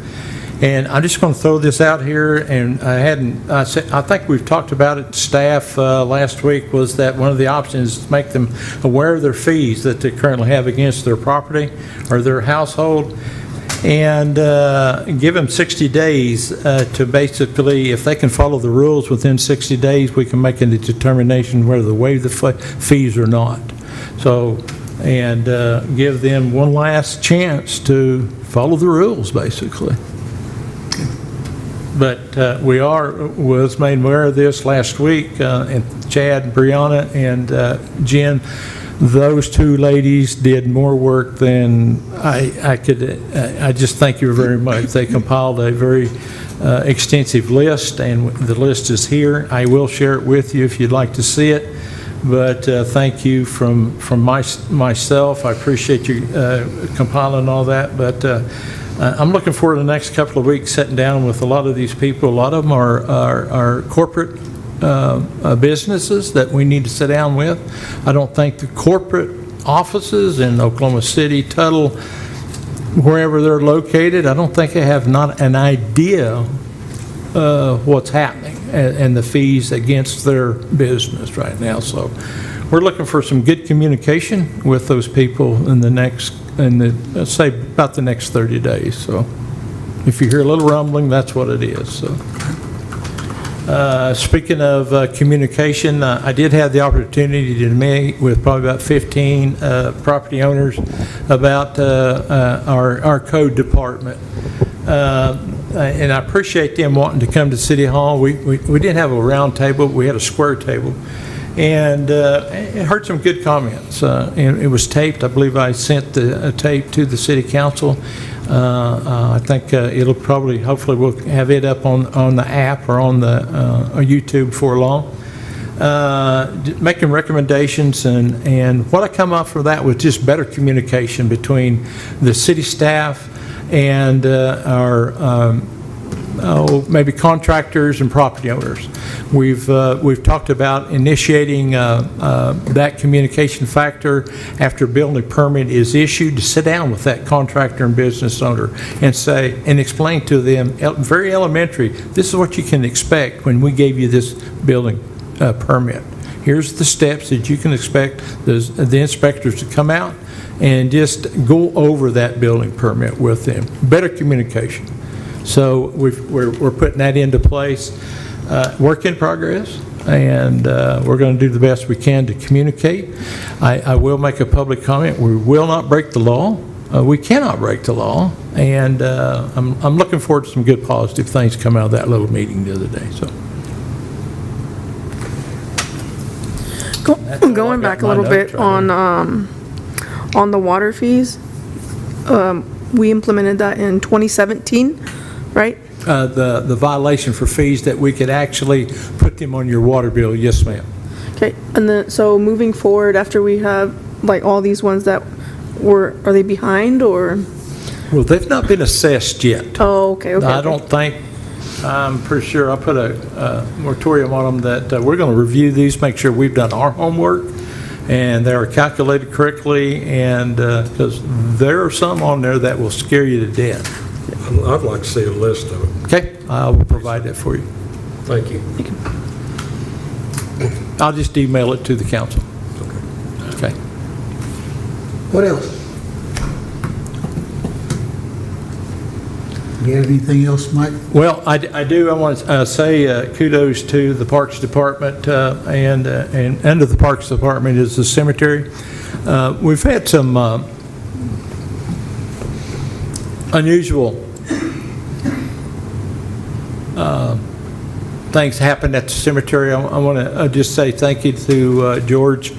G: And I'm just going to throw this out here, and I think we've talked about it, staff last week, was that one of the options is to make them aware of their fees that they currently have against their property or their household, and give them 60 days to basically, if they can follow the rules within 60 days, we can make a determination whether to waive the fees or not. So, and give them one last chance to follow the rules, basically. But was made aware of this last week, and Chad, Brianna, and Jen, those two ladies did more work than I could. I just thank you very much. They compiled a very extensive list, and the list is here. I will share it with you if you'd like to see it. But thank you from myself. I appreciate you compiling all that. But I'm looking forward to the next couple of weeks sitting down with a lot of these people. A lot of them are corporate businesses that we need to sit down with. I don't think the corporate offices in Oklahoma City, Tuttle, wherever they're located, I don't think they have not an idea what's happening and the fees against their business right now. So we're looking for some good communication with those people in the next, say about the next 30 days. So if you hear a little rumbling, that's what it is. So. Speaking of communication, I did have the opportunity to meet with probably about 15 property owners about our code department. And I appreciate them wanting to come to City Hall. We didn't have a round table, we had a square table. And it heard some good comments. And it was taped. I believe I sent the tape to the City Council. I think it'll probably, hopefully we'll have it up on the app or on the YouTube before long. Making recommendations, and what I come up for that was just better communication between the city staff and our maybe contractors and property owners. We've talked about initiating that communication factor after a building permit is issued, to sit down with that contractor and business owner and say, and explain to them, very elementary, this is what you can expect when we gave you this building permit. Here's the steps that you can expect the inspectors to come out and just go over that building permit with them. Better communication. So we're putting that into place. Work in progress, and we're going to do the best we can to communicate. I will make a public comment. We will not break the law. We cannot break the law, and I'm looking forward to some good positive things come out of that little meeting the other day. So.
F: Going back a little bit on the water fees, we implemented that in 2017, right?
G: The violation for fees that we could actually put them on your water bill, yes ma'am.
F: Okay, and then, so moving forward, after we have like all these ones that are they behind or?
G: Well, they've not been assessed yet.
F: Oh, okay.
G: I don't think, I'm pretty sure I put a moratorium on them that we're going to review these, make sure we've done our homework and they are calculated correctly, and because there are some on there that will scare you to death.
P: I'd like to see a list of it.
G: Okay, I will provide that for you.
P: Thank you.
G: I'll just email it to the council. Okay.
D: What else? Do you have anything else, Mike?
G: Well, I do. I want to say kudos to the Parks Department, and under the Parks Department is the cemetery. We've had some unusual things happen at the cemetery. I want to just say thank you to George,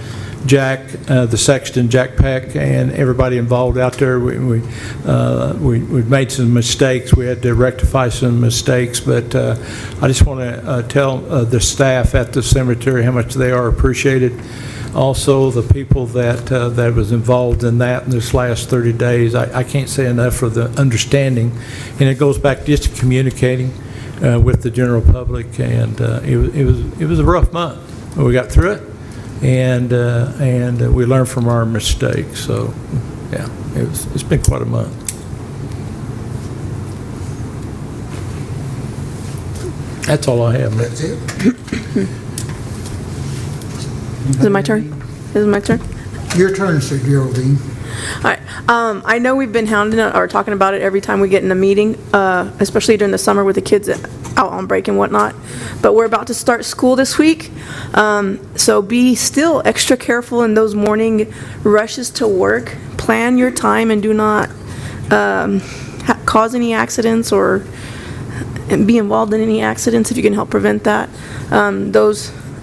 G: Jack, the sexton, Jack Peck, and everybody involved out there. We've made some mistakes. We had to rectify some mistakes, but I just want to tell the staff at the cemetery how much they are appreciated. Also, the people that was involved in that in this last 30 days, I can't say enough for the understanding, and it goes back just to communicating with the general public, and it was a rough month. We got through it, and we learned from our mistakes. So, yeah, it's been quite a month. That's all I have.
D: That's it?
F: Is it my turn? Is it my turn?
D: Your turn, Sir Geraldine.
F: All right. I know we've been hounding it or talking about it every time we get in a meeting, especially during the summer with the kids out on break and whatnot. But we're about to start school this week, so be still extra careful in those morning rushes to work. Plan your time and do not cause any accidents or be involved in any accidents if you can help prevent that.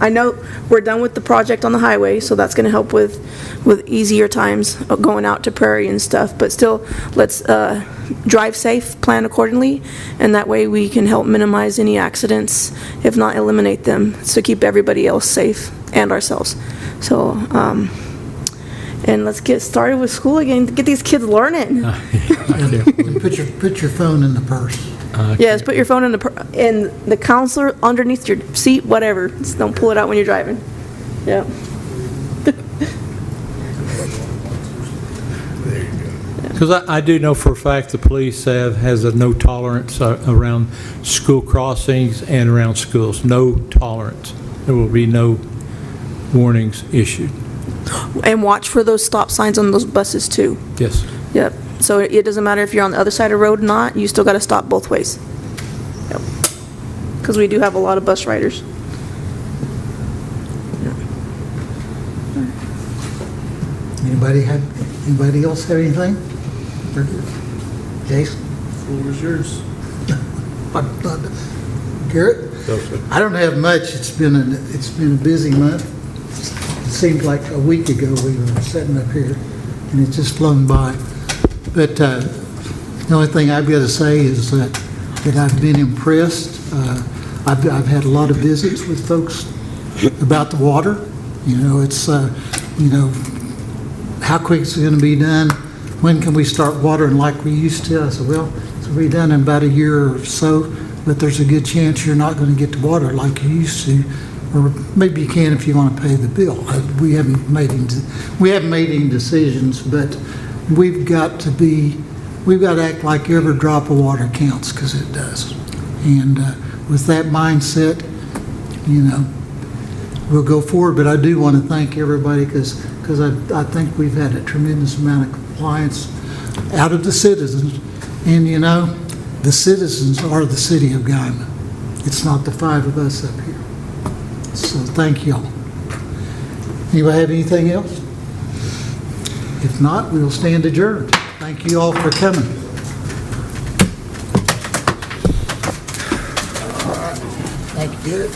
F: I know we're done with the project on the highway, so that's going to help with easier times going out to Prairie and stuff. But still, let's drive safe, plan accordingly, and that way we can help minimize any accidents, if not eliminate them, so keep everybody else safe and ourselves. So, and let's get started with school again. Get these kids learning.
D: Put your phone in the purse.
F: Yes, put your phone in the counselor underneath your seat, whatever. Just don't pull it out when you're driving. Yeah.
G: Because I do know for a fact the police has a no tolerance around school crossings and around schools. No tolerance. There will be no warnings issued.
F: And watch for those stop signs on those buses too.
G: Yes.
F: Yep. So it doesn't matter if you're on the other side of the road or not, you still got to stop both ways. Yep. Because we do have a lot of bus riders.
D: Anybody else have anything? Jason?
J: Floor is yours.
D: Garrett? I don't have much. It's been a busy month. It seemed like a week ago we were sitting up here, and it's just flown by. But the only thing I've got to say is that I've been impressed. I've had a lot of visits with folks about the water. It's how quick it's going to be done. When can we start watering like we used to? I said, well, it's going to be done in about a year or so, but there's a good chance you're not going to get to water like you used to, or maybe you can if you want to pay the bill. We haven't made any decisions, but we've got to act like every drop of water counts, because it does. And with that mindset, we'll go forward. But I do want to thank everybody, because I think we've had a tremendous amount of compliance out of the citizens. And the citizens are the city of Guymon. It's not the five of us up here. So thank y'all. Anybody have anything else? If not, we'll stand adjourned. Thank you all for coming. Thank you, Garrett.